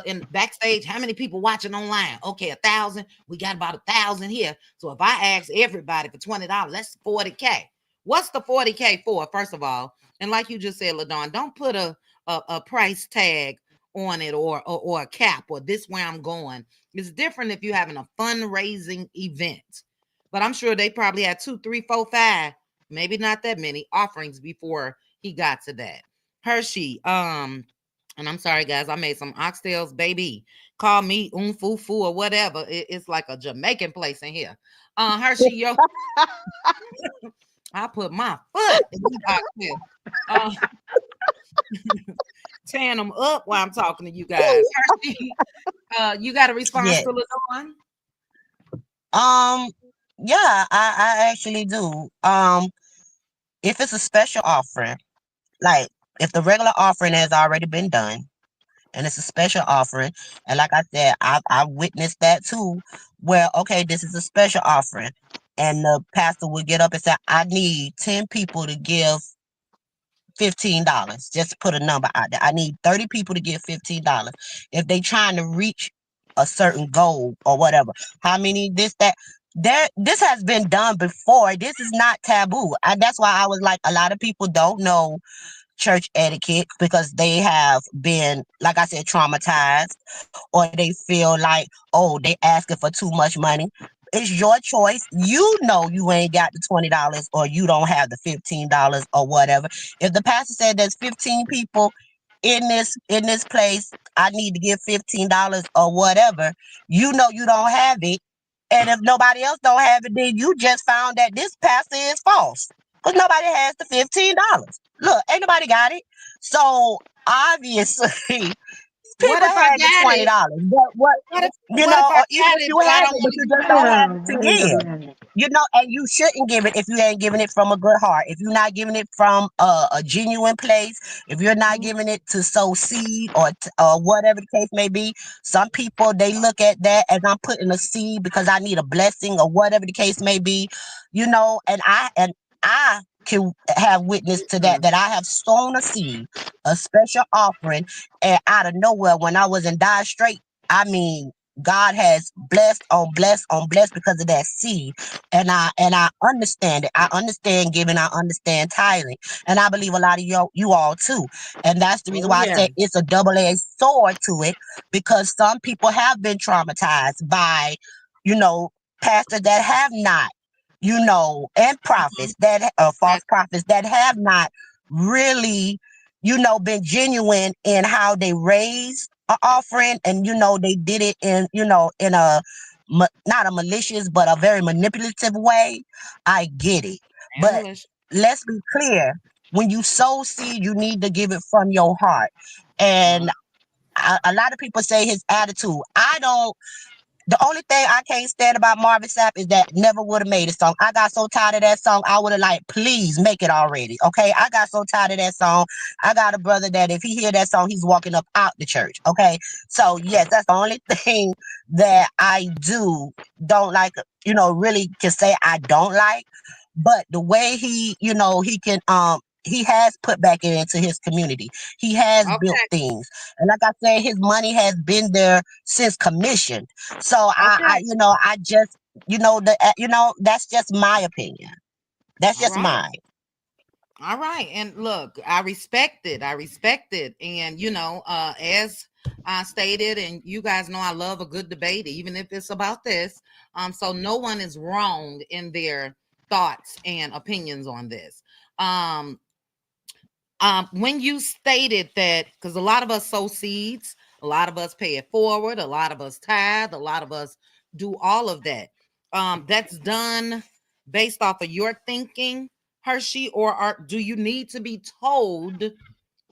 in backstage, how many people watching online? Okay, 1,000. We got about 1,000 here. So if I ask everybody for $20, that's 40K. What's the 40K for? First of all, and like you just said, LaDon, don't put a price tag on it or a cap or this where I'm going. It's different if you're having a fundraising event. But I'm sure they probably had 2, 3, 4, 5, maybe not that many offerings before he got to that. Hershey, and I'm sorry guys, I made some oxtails, baby. Call me umfufu or whatever. It's like a Jamaican place in here. Hershey, yo, I put my foot in these oxtails. Tearing them up while I'm talking to you guys. Hershey, you got a response Yeah. to LaDon? Yeah, I actually do. If it's a special offering, like if the regular offering has already been done and it's a special offering, and like I said, I witnessed that too, where okay, this is a special offering, and the pastor would get up and say, I need 10 people to give $15. Just to put a number out there. I need 30 people to give $15. If they trying to reach a certain goal or whatever. How many this that this has been done before. This is not taboo. And that's why I was like, a lot of people don't know church etiquette because they have been, like I said, traumatized, or they feel like, oh, they asking for too much money. It's your choice. You know you ain't got the $20 or you don't have the $15 or whatever. If the pastor said there's 15 people in this place, I need to give $15 or whatever, you know you don't have it. And if nobody else don't have it, then you just found that this pastor is false. Because nobody has the $15. Look, ain't nobody got it. So obviously What people if I had the got it? $20. But what What if I or even got if it, you but I had don't it, but want to you give just it don't out? have it to give. And you shouldn't give it if you ain't giving it from a good heart. If you're not giving it from a genuine place, if you're not Mhm. giving it to sow seed or whatever the case may be, some people they look at that as I'm putting a seed because I need a blessing or whatever the case may be, and I can have witness to that I have sown a seed, a special offering, and out of nowhere when I was in dire straight, I mean, God has blessed on blessed on blessed because of that seed. And I understand it. I understand giving, I understand tithing. And I believe a lot of you all too. And that's the reason Oh why I yeah. say it's a double-edged sword to it, because some people have been traumatized by, you know, pastors that have not, and Mhm. prophets that false That's prophets that have not really, been genuine in how they raised an offering, and they did it in a not a malicious but a very manipulative way. I get it, but analyst. let's be clear: when you sow seed, you need to give it from your heart. And a lot of people say his attitude. I don't. The only thing I can't stand about Marvin Sapp is that never would have made a song. I got so tired of that song. I would have like, please make it already. Okay. I got so tired of that song. I got a brother that if he hear that song, he's walking up out the church. Okay. So yes, that's the only thing that I don't like, really can say I don't like. But the way he has put back into his community. He has built Okay. things. And like I said, his money has been there since commission. So Okay. I just, that's just my opinion. That's All just right. mine. All right. And look, I respect it. I respect it. And as I stated, and you guys know I love a good debate, even if it's about this. So no one is wrong in their thoughts and opinions on this. Um, when you stated that, because a lot of us sow seeds, a lot of us pay it forward, a lot of us tithe, a lot of us do all of that. That's done based off of your thinking, Hershey, or do you need to be told?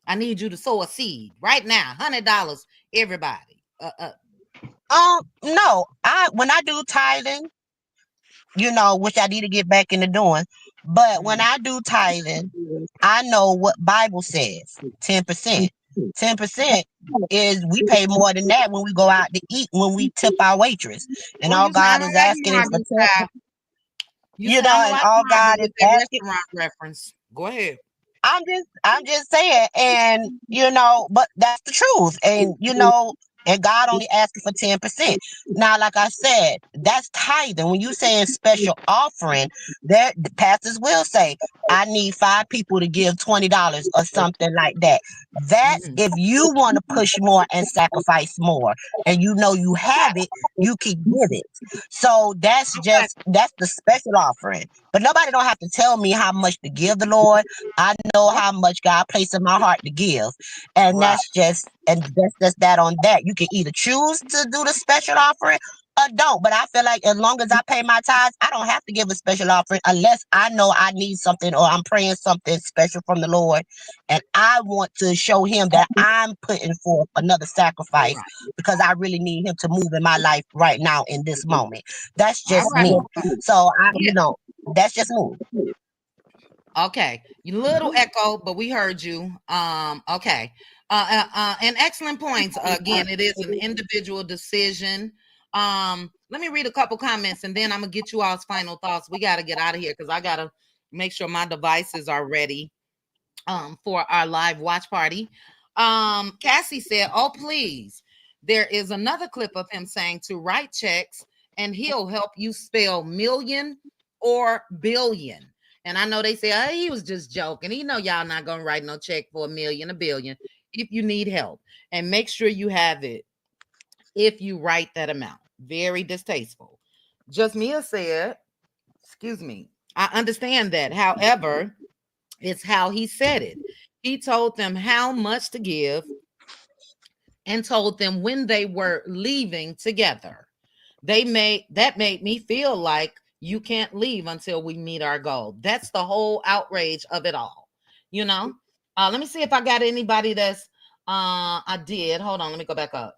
I need you to sow a seed right now, $100, everybody. No, when I do tithing, which I need to get back into doing, but when Mhm. I do tithing, I know what Bible says, 10%. 10% is we pay more than that when we go out to eat, when we tip our waitress. And Oh, all you God sound is like asking is for Marvin 10, Sapp. You sound and like all Marvin God is with that asking. restaurant reference. Go ahead. I'm just saying, and but that's the truth. And God only asking for 10%. Now, like I said, that's tithing. When you saying special offering, there the pastors will say, I need 5 people to give $20 or something like that. That's Mhm. if you want to push more and sacrifice more, and you have it, you can give it. So Okay. that's the special offering. But nobody don't have to tell me how much to give the Lord. I know Oh, how much God placed in my heart to give. And right. that's that on that. You can either choose to do the special offering or don't. But I feel like as long as I pay my tithes, I don't have to give a special offering unless I know I need something or I'm praying something special from the Lord. And I want to show him that I'm putting forth another sacrifice Right. because I really need him to move in my life right now in this moment. That's All just right. me. So Yeah. that's just me. Okay. You little echo, but we heard you. Okay. And excellent points. Again, it is an individual decision. Let me read a couple comments and then I'm gonna get you all's final thoughts. We gotta get out of here because I gotta make sure my devices are ready for our live watch party. Cassie said, "Oh, please. There is another clip of him saying to write checks and he'll help you spell million or billion." And I know they say, "Oh, he was just joking." You know, y'all not gonna write no check for a million, a billion if you need help. And make sure you have it if you write that amount. Very distasteful. Just Mia said, excuse me, I understand that. However, it's how he said it. He told them how much to give and told them when they were leaving together. That made me feel like you can't leave until we meet our goal. That's the whole outrage of it all. You know? Let me see if I got anybody that's I did. Hold on, let me go back up.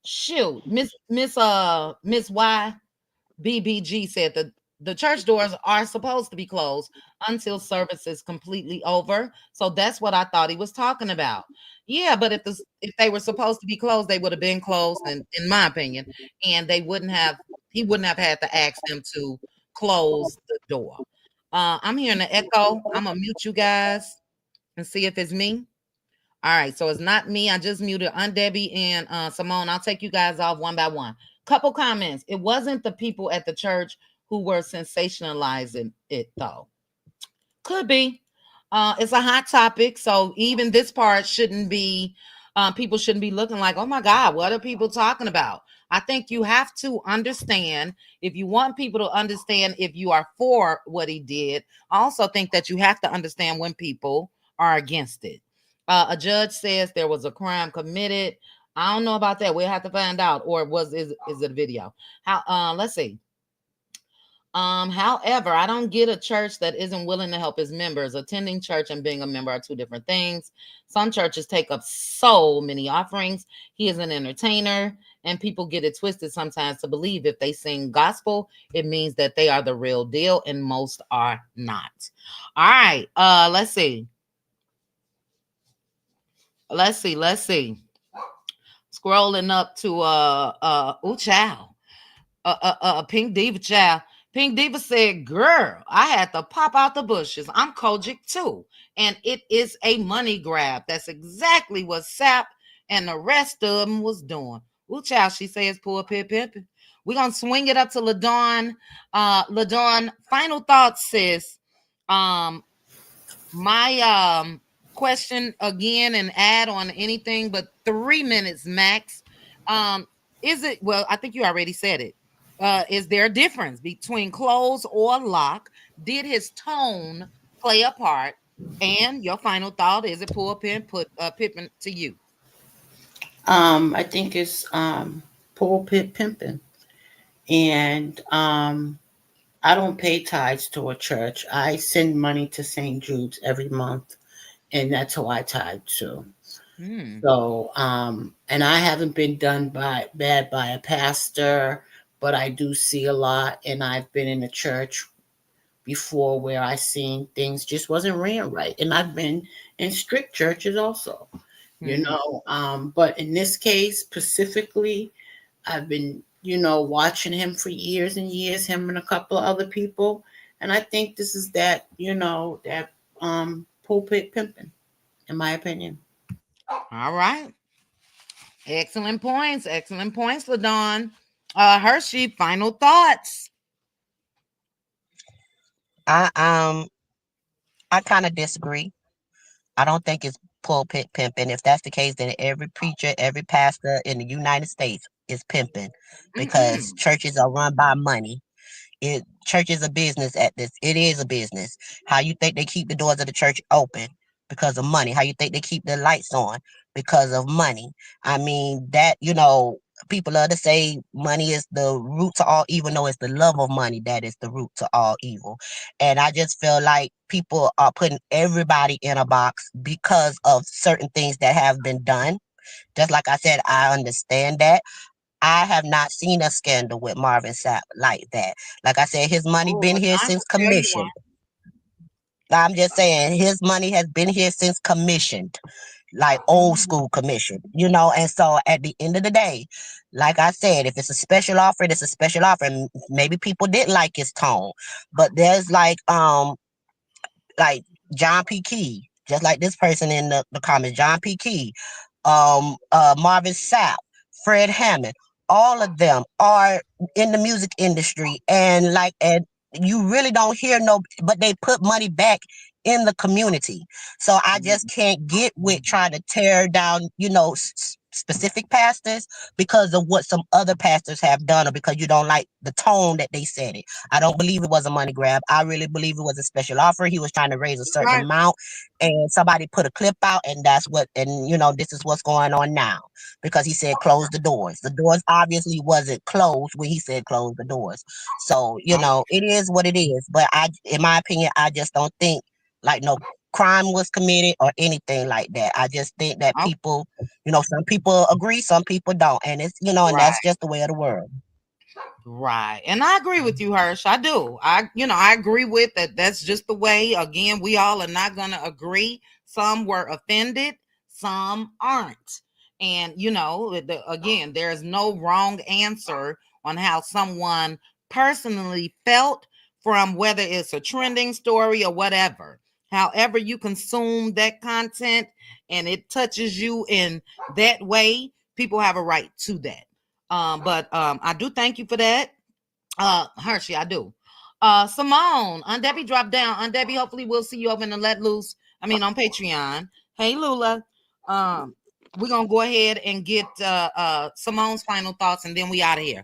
Shoot, Miss Y BBG said the church doors are supposed to be closed until service is completely over. So that's what I thought he was talking about. Yeah, but if they were supposed to be closed, they would have been closed, in my opinion, and he wouldn't have had to ask them to close the door. I'm hearing the echo. I'm gonna mute you guys and see if it's me. All right, so it's not me. I just muted Aunt Debbie and Simone. I'll take you guys off one by one. Couple comments. It wasn't the people at the church who were sensationalizing it, though. Could be. It's a hot topic, so even this part shouldn't be. People shouldn't be looking like, "Oh my God, what are people talking about?" I think you have to understand if you want people to understand if you are for what he did. I also think that you have to understand when people are against it. A judge says there was a crime committed. I don't know about that. We'll have to find out. Or is it a video? How? Let's see. However, I don't get a church that isn't willing to help its members. Attending church and being a member are two different things. Some churches take up so many offerings. He is an entertainer, and people get it twisted sometimes to believe if they sing gospel, it means that they are the real deal, and most are not. All right. Let's see. Let's see. Scrolling up to ooh, child. Pink Diva child. Pink Diva said, "Girl, I had to pop out the bushes. I'm Kojic too. And it is a money grab." That's exactly what Sapp and the rest of them was doing. Ooh, child, she says, "Pulpit pimping." We're gonna swing it up to LaDawn. LaDawn, final thoughts, sis. Um, my question again and add on anything but 3 minutes max. Um, is it well, I think you already said it. Is there a difference between close or lock? Did his tone play a part? And your final thought is it put Pippin to you? I think it's pulpit pimping, and I don't pay tithes to a church. I send money to St. Jude's every month, and that's who I tithe to. Hmm. So, and I haven't been done bad by a pastor, but I do see a lot, and I've been in a church before where I seen things just wasn't ran right. And I've been in strict churches also, you know. But in this case specifically, I've been, watching him for years and years, him and a couple of other people. And I think this is that, that pulpit pimping, in my opinion. All right. Excellent points. Excellent points, LaDawn. Hershey, final thoughts. I I kind of disagree. I don't think it's pulpit pimping. If that's the case, then every preacher, every pastor in the United States is pimping, because Mm-mm. churches are run by money. Church is a business at this. It is a business. How you think they keep the doors of the church open? Because of money. How you think they keep the lights on? Because of money. I mean, that, people love to say money is the root to all evil. No, it's the love of money that is the root to all evil. And I just feel like people are putting everybody in a box because of certain things that have been done. Just like I said, I understand that. I have not seen a scandal with Marvin Sapp like that. Like I said, his money Oh, been here LaDawn since can tell you one. commission. I'm just saying his money has been here since commissioned, like old school commission, and so at the end of the day, like I said, if it's a special offer, it's a special offer. And maybe people didn't like his tone, but there's like John P. Key, just like this person in the comments, John P. Key, Marvin Sapp, Fred Hammond, all of them are in the music industry, and you really don't hear no, but they put money back in the community. So I just can't get with trying to tear down, specific pastors because of what some other pastors have done, or because you don't like the tone that they said it. I don't believe it was a money grab. I really believe it was a special offer. He was trying to raise a certain Right. amount, and somebody put a clip out, and this is what's going on now, because he said close the doors. The doors obviously wasn't closed when he said close the doors. So, it is what it is. But in my opinion, I just don't think like no crime was committed or anything like that. I just think that Oh, people, some people agree, some people don't. And and right. that's just the way of the world. Right. And I agree with you, Hirsch. I do. I agree with that. That's just the way. Again, we all are not going to agree. Some were offended, some aren't. And, again, there's no wrong answer on how someone personally felt from whether it's a trending story or whatever. However, you consume that content and it touches you in that way, people have a right to that. But I do thank you for that. Hershey, I do. Simone, Aunt Debbie dropped down. Aunt Debbie, hopefully we'll see you over in the Let Loose. On Patreon. Hey Lula. We're gonna go ahead and get Simone's final thoughts and then we out of here.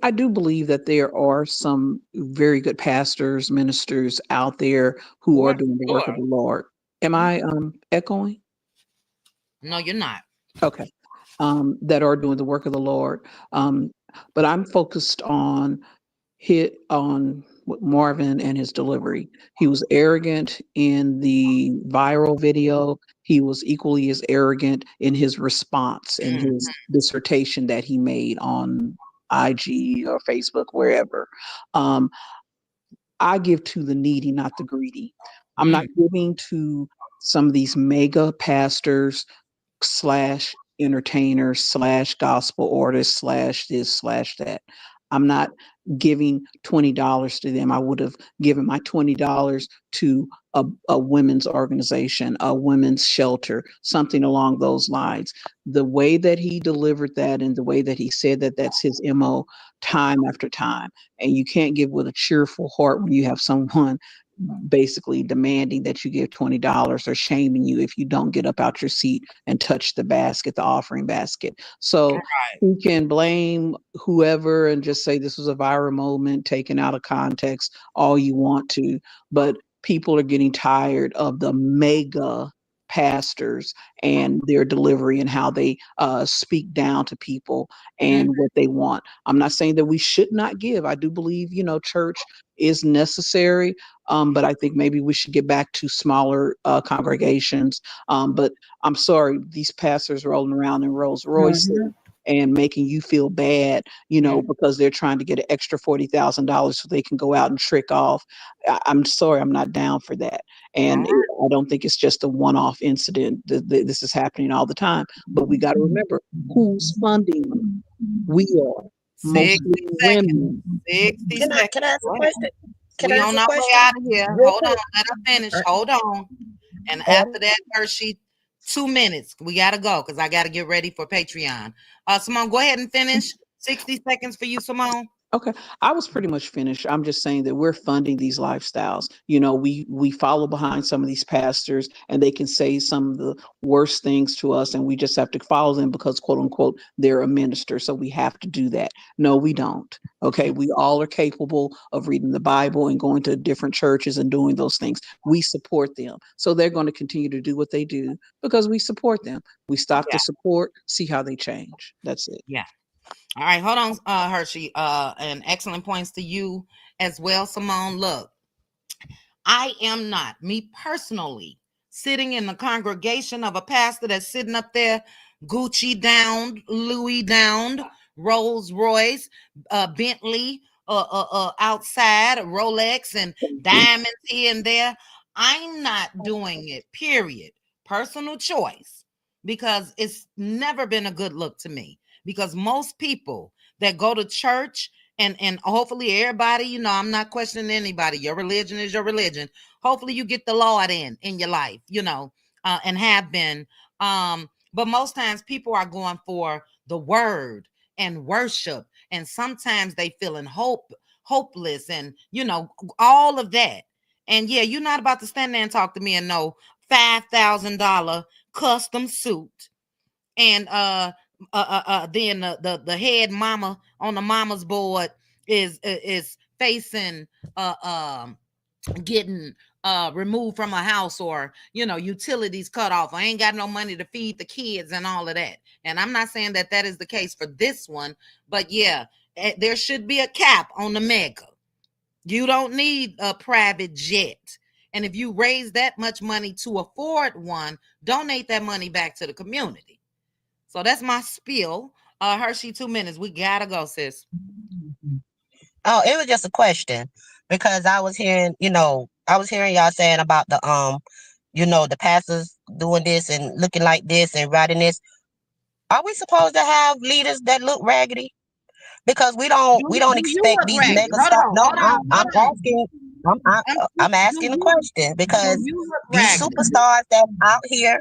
I do believe that there are some very good pastors, ministers out there who are doing the work of the Lord. Am I echoing? No, you're not. Okay. That are doing the work of the Lord. But I'm focused on Marvin and his delivery. He was arrogant in the viral video. He was equally as arrogant in his response in his dissertation that he made on IG or Facebook, wherever. I give to the needy, not the greedy. I'm not giving to some of these mega pastors / entertainers / gospel artists / this / that. I'm not giving $20 to them. I would have given my $20 to a women's organization, a women's shelter, something along those lines. The way that he delivered that and the way that he said that that's his MO time after time. And you can't give with a cheerful heart when you have someone basically demanding that you give $20 or shaming you if you don't get up out your seat and touch the basket, the offering basket. So you can blame whoever and just say this was a viral moment taken out of context all you want to, but people are getting tired of the mega pastors and their delivery and how they speak down to people and what they want. I'm not saying that we should not give. I do believe, church is necessary. But I think maybe we should get back to smaller congregations. But I'm sorry, these pastors rolling around in Rolls Royces and making you feel bad, because they're trying to get an extra $40,000 so they can go out and trick off. I'm sorry, I'm not down for that. And I don't think it's just a one-off incident. This is happening all the time. But we got to remember who's funding them. We are. 60 Mostly seconds. women. 60 Can I seconds. ask a Go ahead. question? Can We I ask on a our way question? out of here. Real Hold on. quick. Let her finish. Hold on. And after that, Hershey, 2 minutes. We got to go because I got to get ready for Patreon. Simone, go ahead and finish. 60 seconds for you, Simone. Okay, I was pretty much finished. I'm just saying that we're funding these lifestyles. We follow behind some of these pastors, and they can say some of the worst things to us, and we just have to follow them because, quote unquote, they're a minister. So we have to do that. No, we don't. Okay, we all are capable of reading the Bible and going to different churches and doing those things. We support them, so they're going to continue to do what they do because we support them. We stop the support, see how they change. That's it. Yeah. All right, hold on, Hershey. And excellent points to you as well, Simone. Look, I am not, me personally, sitting in the congregation of a pastor that's sitting up there, Gucci down, Louis down, Rolls Royce, Bentley, outside, Rolex, and diamonds here and there. I'm not doing it, period. Personal choice, because it's never been a good look to me. Because most people that go to church, and hopefully everybody, I'm not questioning anybody. Your religion is your religion. Hopefully you get the Lord in your life, and have been. But most times people are going for the word and worship, and sometimes they feeling hopeless, and all of that. And yeah, you're not about to stand there and talk to me in no $5,000 custom suit. And then the head mama on the mama's board is facing getting removed from a house, or utilities cut off. I ain't got no money to feed the kids and all of that. And I'm not saying that is the case for this one, but yeah, there should be a cap on the mega. You don't need a private jet. And if you raise that much money to afford one, donate that money back to the community. So that's my spiel. Hershey, 2 minutes. We gotta go, sis. Oh, it was just a question because I was hearing y'all saying about the pastors doing this and looking like this and writing this. Are we supposed to have leaders that look raggedy? Because we don't Do you expect look these raggedy? mega Hold stars. on, No, hold on, I'm hold on. asking. I'm asking a question Do because you look these raggedy? superstars that out here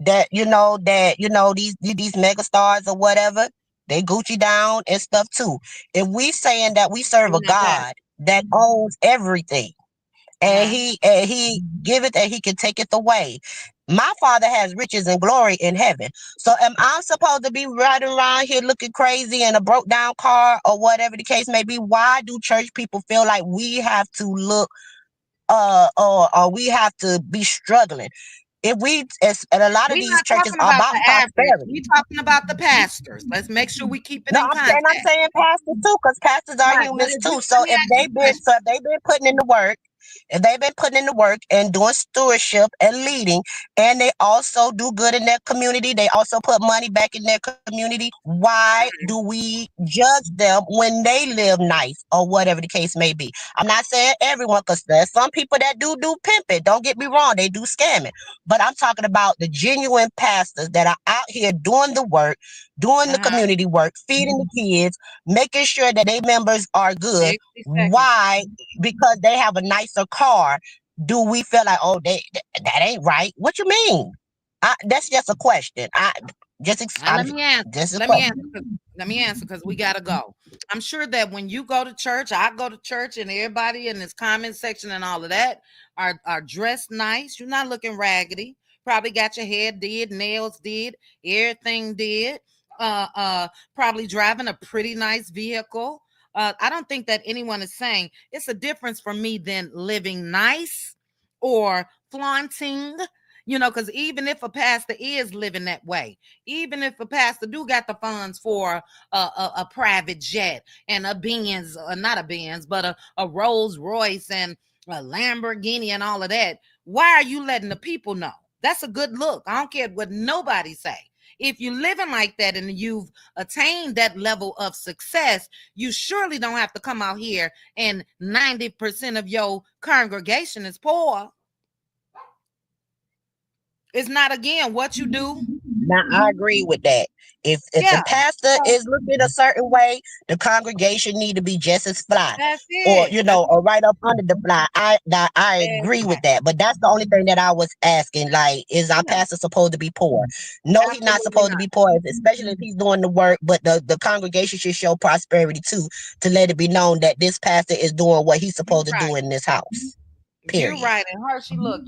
these mega stars or whatever, they Gucci down and stuff too. If we saying that we serve a God that owns everything, and he giveth and he can take it away. My Father has riches and glory in heaven. So am I supposed to be riding around here looking crazy in a broke down car or whatever the case may be? Why do church people feel like we have to look or we have to be struggling? And a lot of We're these not churches talking are about about the average. prosperity. We're talking about the pastors. Let's make sure we keep it No, in I'm context. saying pastors too, because pastors are Right, but humans if too. let So me ask you a question. if they've been putting in the work, if they've been putting in the work and doing stewardship and leading, and they also do good in their community, they also put money back in their community. Why do we judge them when they live nice or whatever the case may be? I'm not saying everyone, because there's some people that do pimping. Don't get me wrong, they do scamming. But I'm talking about the genuine pastors that are out here doing the work, doing the community work, feeding the kids, making sure that their members are good. 60 seconds. Why? Because they have a nicer car, do we feel like, oh, that ain't right? What you mean? That's just a question. Let me answer. Just a Let me question. answer. Let me answer because we gotta go. I'm sure that when you go to church, I go to church, and everybody in this comment section and all of that are dressed nice. You're not looking raggedy. Probably got your hair did, nails did, everything did. Probably driving a pretty nice vehicle. I don't think that anyone is saying it's a difference for me than living nice or flaunting. Because even if a pastor is living that way, even if a pastor do got the funds for a private jet and a Benz, not a Benz, but a Rolls Royce and a Lamborghini and all of that, why are you letting the people know? That's a good look. I don't care what nobody say. if you're living like that and you've attained that level of success, you surely don't have to come out here and 90% of your congregation is poor. It's not, again, what you do. Now I agree with that. If the Yeah, pastor is looking a certain way, the congregation need to be just as fly, that's or it. That's or right up under the fly. I agree with exactly. that. But that's the only thing that I was asking. Like, is our Yeah, pastor supposed to be poor? No, he's not absolutely supposed to not. be poor, especially if he's doing the work. But the congregation should show prosperity too, to let it be known that this pastor is doing what he's You're supposed to right. do in this house. You're Period. right. And Hershey, look,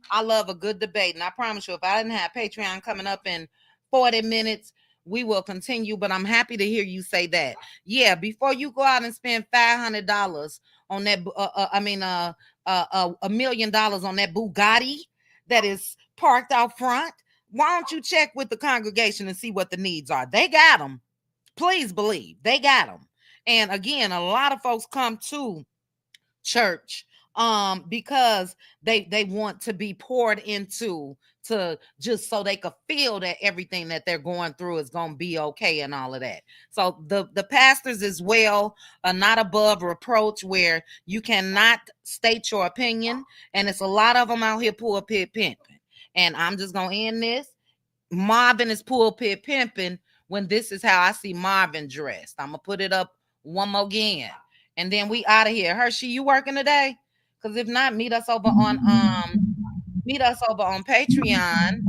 I love a good debate. And I promise you, if I didn't have Patreon coming up in 40 minutes, we will continue. But I'm happy to hear you say that. Yeah, before you go out and spend $500 on that, $1 million on that Bugatti that is parked out front, why don't you check with the congregation and see what the needs are? They got them. Please believe they got them. And again, a lot of folks come to church because they want to be poured into, to just so they could feel that everything that they're going through is going to be okay and all of that. So the pastors as well are not above reproach, where you cannot state your opinion, and it's a lot of them out here pulpit pimping. And I'm just gonna end this. Marvin is pulpit pimping when this is how I see Marvin dressed. I'm gonna put it up one more again, and then we out of here. Hershey, you working today? Because if not, meet us over on Patreon,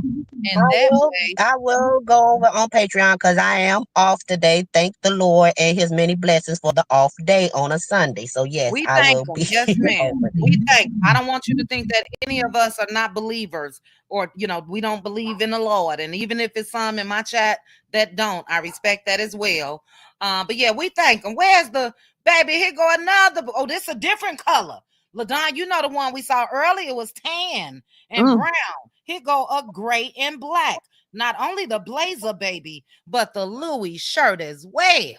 and that way I will go over on Patreon because I am off today. Thank the Lord and his many blessings for the off day on a Sunday. So yes, we I thank will them. be Yes, ma'am. over We there. thank. I don't want you to think that any of us are not believers, or we don't believe in the Lord. And even if it's some in my chat that don't, I respect that as well. But yeah, we thank them. Where's the baby? Here go another. Oh, this a different color. LaDon, you know the one we saw earlier was tan and brown. Here go a gray and black. Not only the blazer, baby, but the Louis shirt as well.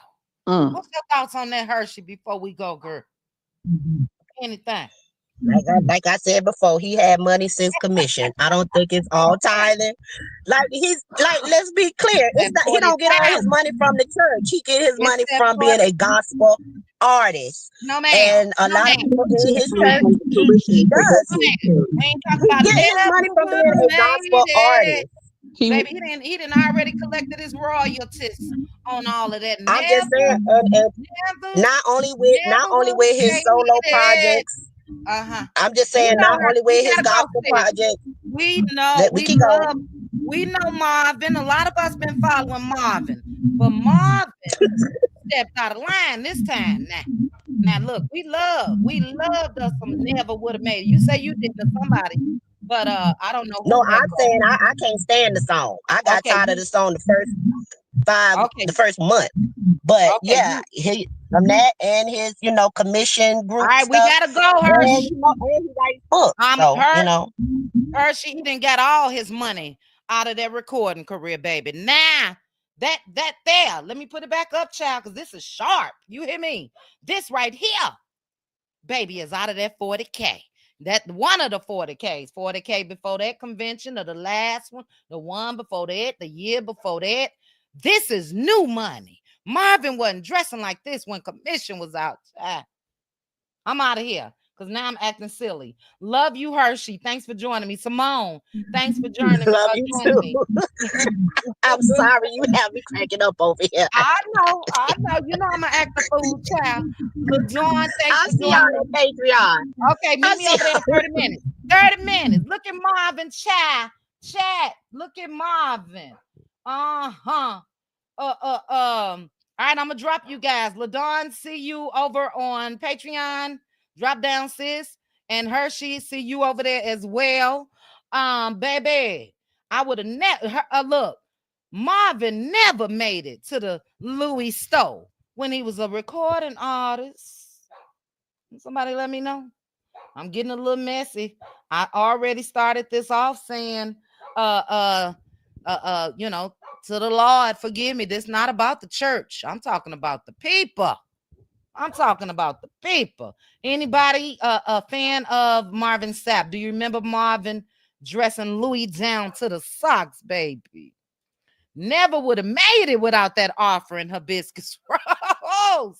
What's your thoughts on that, Hershey, before we go, girl? Anything? Like I said before, he had money since commission. I don't think it's all tithing. Like, he's like, let's be clear. It's That not, he don't get all his 40,000. money from the church. He get his It's money that from being 40. a gospel artist. No, ma'am. And a No, lot of ma'am. people in his No, ma'am. church, he No, does. ma'am. We ain't talking He about get his never money from would being have a made gospel it. artist. Baby, he didn't already collected his royalties on all of that. I'm just saying, and Never, not only never would have with his made solo it. projects. Uh-huh. I'm just We saying, know not her. only We with his gotta go, gospel sis. projects. We know, That we keep going. we know Marvin. A lot of us been following Marvin, but Marvin stepped out of line this time. Now look, we loved us some never would have made it. You say you did to somebody, but I don't know No, who that I'm was. saying I can't stand the song. I got Okay, tired of the song okay, the first month. But okay. yeah, from that and his, commission All group right, we stuff, gotta go, and Hirsch. and he writes books. So, Hershey, he didn't got all his money out of that recording career, baby. Now that there, let me put it back up, child, because this is sharp. You hear me? This right here, baby, is out of that 40K. That one of the 40Ks, 40K before that convention, or the last one, the one before that, the year before that. This is new money. Marvin wasn't dressing like this when commission was out. I'm out of here because now I'm acting silly. Love you, Hershey. Thanks for joining me. Simone, thanks for joining love you joining too. me. I'm sorry you have me cracking up over here. I know. You know I'm an actor fool, child. LaDawn, thanks I'll for see y'all joining on me. Patreon. Okay, meet I'll me see over there in y'all. 30 minutes. 30 minutes. Look at Marvin, child. Chat. Look at Marvin. Uh-huh. All right, I'm gonna drop you guys. LaDawn, see you over on Patreon. Drop down, sis. And Hershey, see you over there as well. Baby, I would have never look. Marvin never made it to the Louis store when he was a recording artist. Somebody let me know. I'm getting a little messy. I already started this off saying, to the Lord, forgive me. This is not about the church. I'm talking about the people. I'm talking about the people. Anybody a fan of Marvin Sapp? Do you remember Marvin dressing Louis down to the socks, baby? never would have made it without that offering hibiscus rose.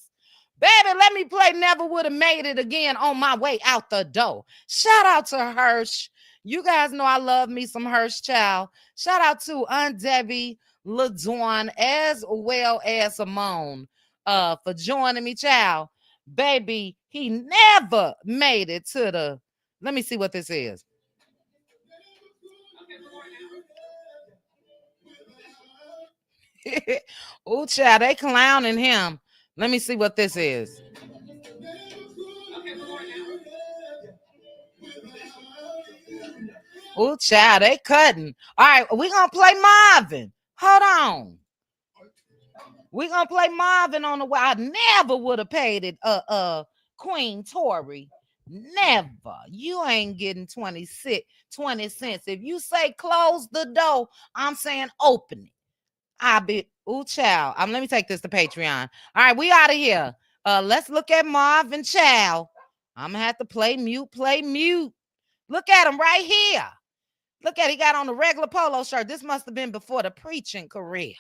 Baby, let me play Never Would Have Made It again on my way out the door. Shout out to Hirsch. You guys know I love me some Hirsch, child. Shout out to Aunt Debbie, LaDawn, as well as Simone for joining me, child. Baby, he never made it to the... Let me see what this is. Oh, child, they clowning him. Let me see what this is. Oh, child, they cutting. All right, we're going to play Marvin. Hold on. We're going to play Marvin on the way. I never would have paid it, Queen Tori. Never. You ain't getting 20 cents. If you say close the door, I'm saying open it. I be, ooh, child. Let me take this to Patreon. All right, we out of here. Let's look at Marvin, child. I'm going to have to play mute. Look at him right here. Look at, he got on the regular polo shirt. This must have been before the preaching career.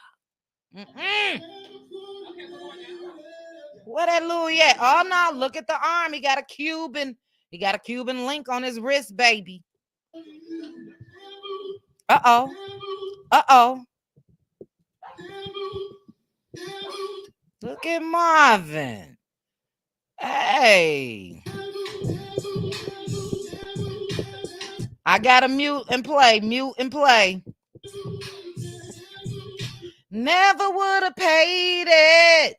Where that Louis at? Oh no, look at the arm. He got a Cuban link on his wrist, baby. Uh-oh. Look at Marvin. Hey. I gotta mute and play. Never would have paid it.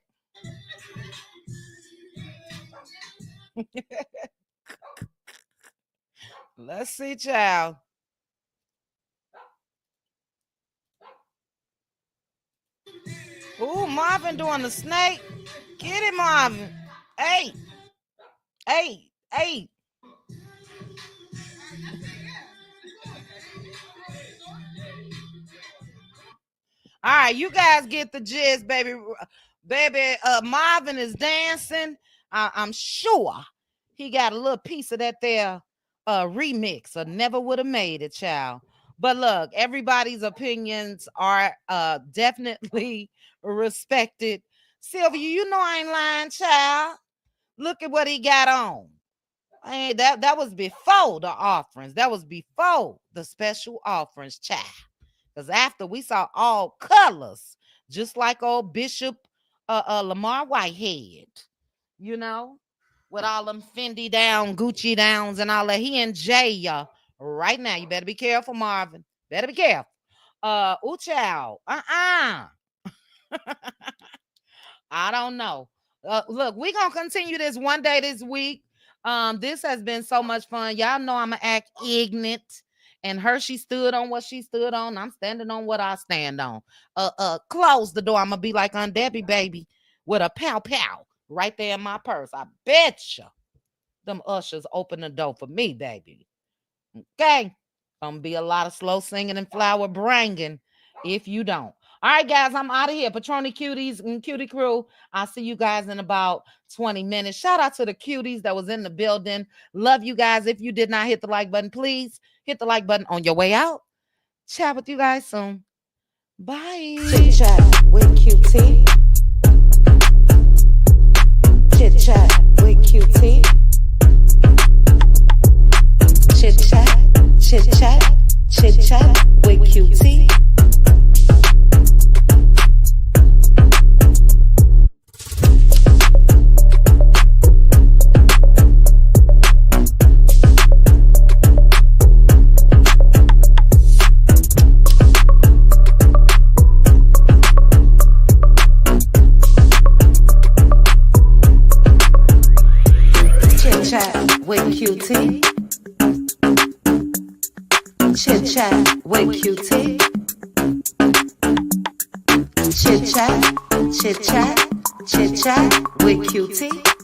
Let's see, child. Ooh, Marvin doing the snake. Get it, Marvin. Hey. All right, you guys get the gist, baby. Marvin is dancing. I'm sure he got a little piece of that there remix or Never Would Have Made It, child. But look, everybody's opinions are definitely respected. Sylvia, you know I ain't lying, child. Look at what he got on. That was before the offerings. That was before the special offerings, child. Because after we saw all colors, just like old Bishop Lamar Whitehead, you know, with all them Fendi down, Gucci downs and all that. He in jail right now. You better be careful, Marvin. Better be careful. Ooh, child. I don't know. Look, we're going to continue this one day this week. This has been so much fun. Y'all know I'm going to act ignorant. And Hershey stood on what she stood on. I'm standing on what I stand on. Close the door. I'm going to be like Aunt Debbie, baby, with a pow right there in my purse. I bet you them ushers open the door for me, baby. Okay? Gonna be a lot of slow singing and flower bringing if you don't. All right, guys, I'm out of here. Patroni Cuties and Cutie Crew. I'll see you guys in about 20 minutes. Shout out to the Cuties that was in the building. Love you guys. If you did not hit the like button, please hit the like button on your way out. Chat with you guys soon. Bye. Chit chat with QT. Chit chat with QT. Chit chat with QT. With QT. Chit chat with QT. Chit chat with QT.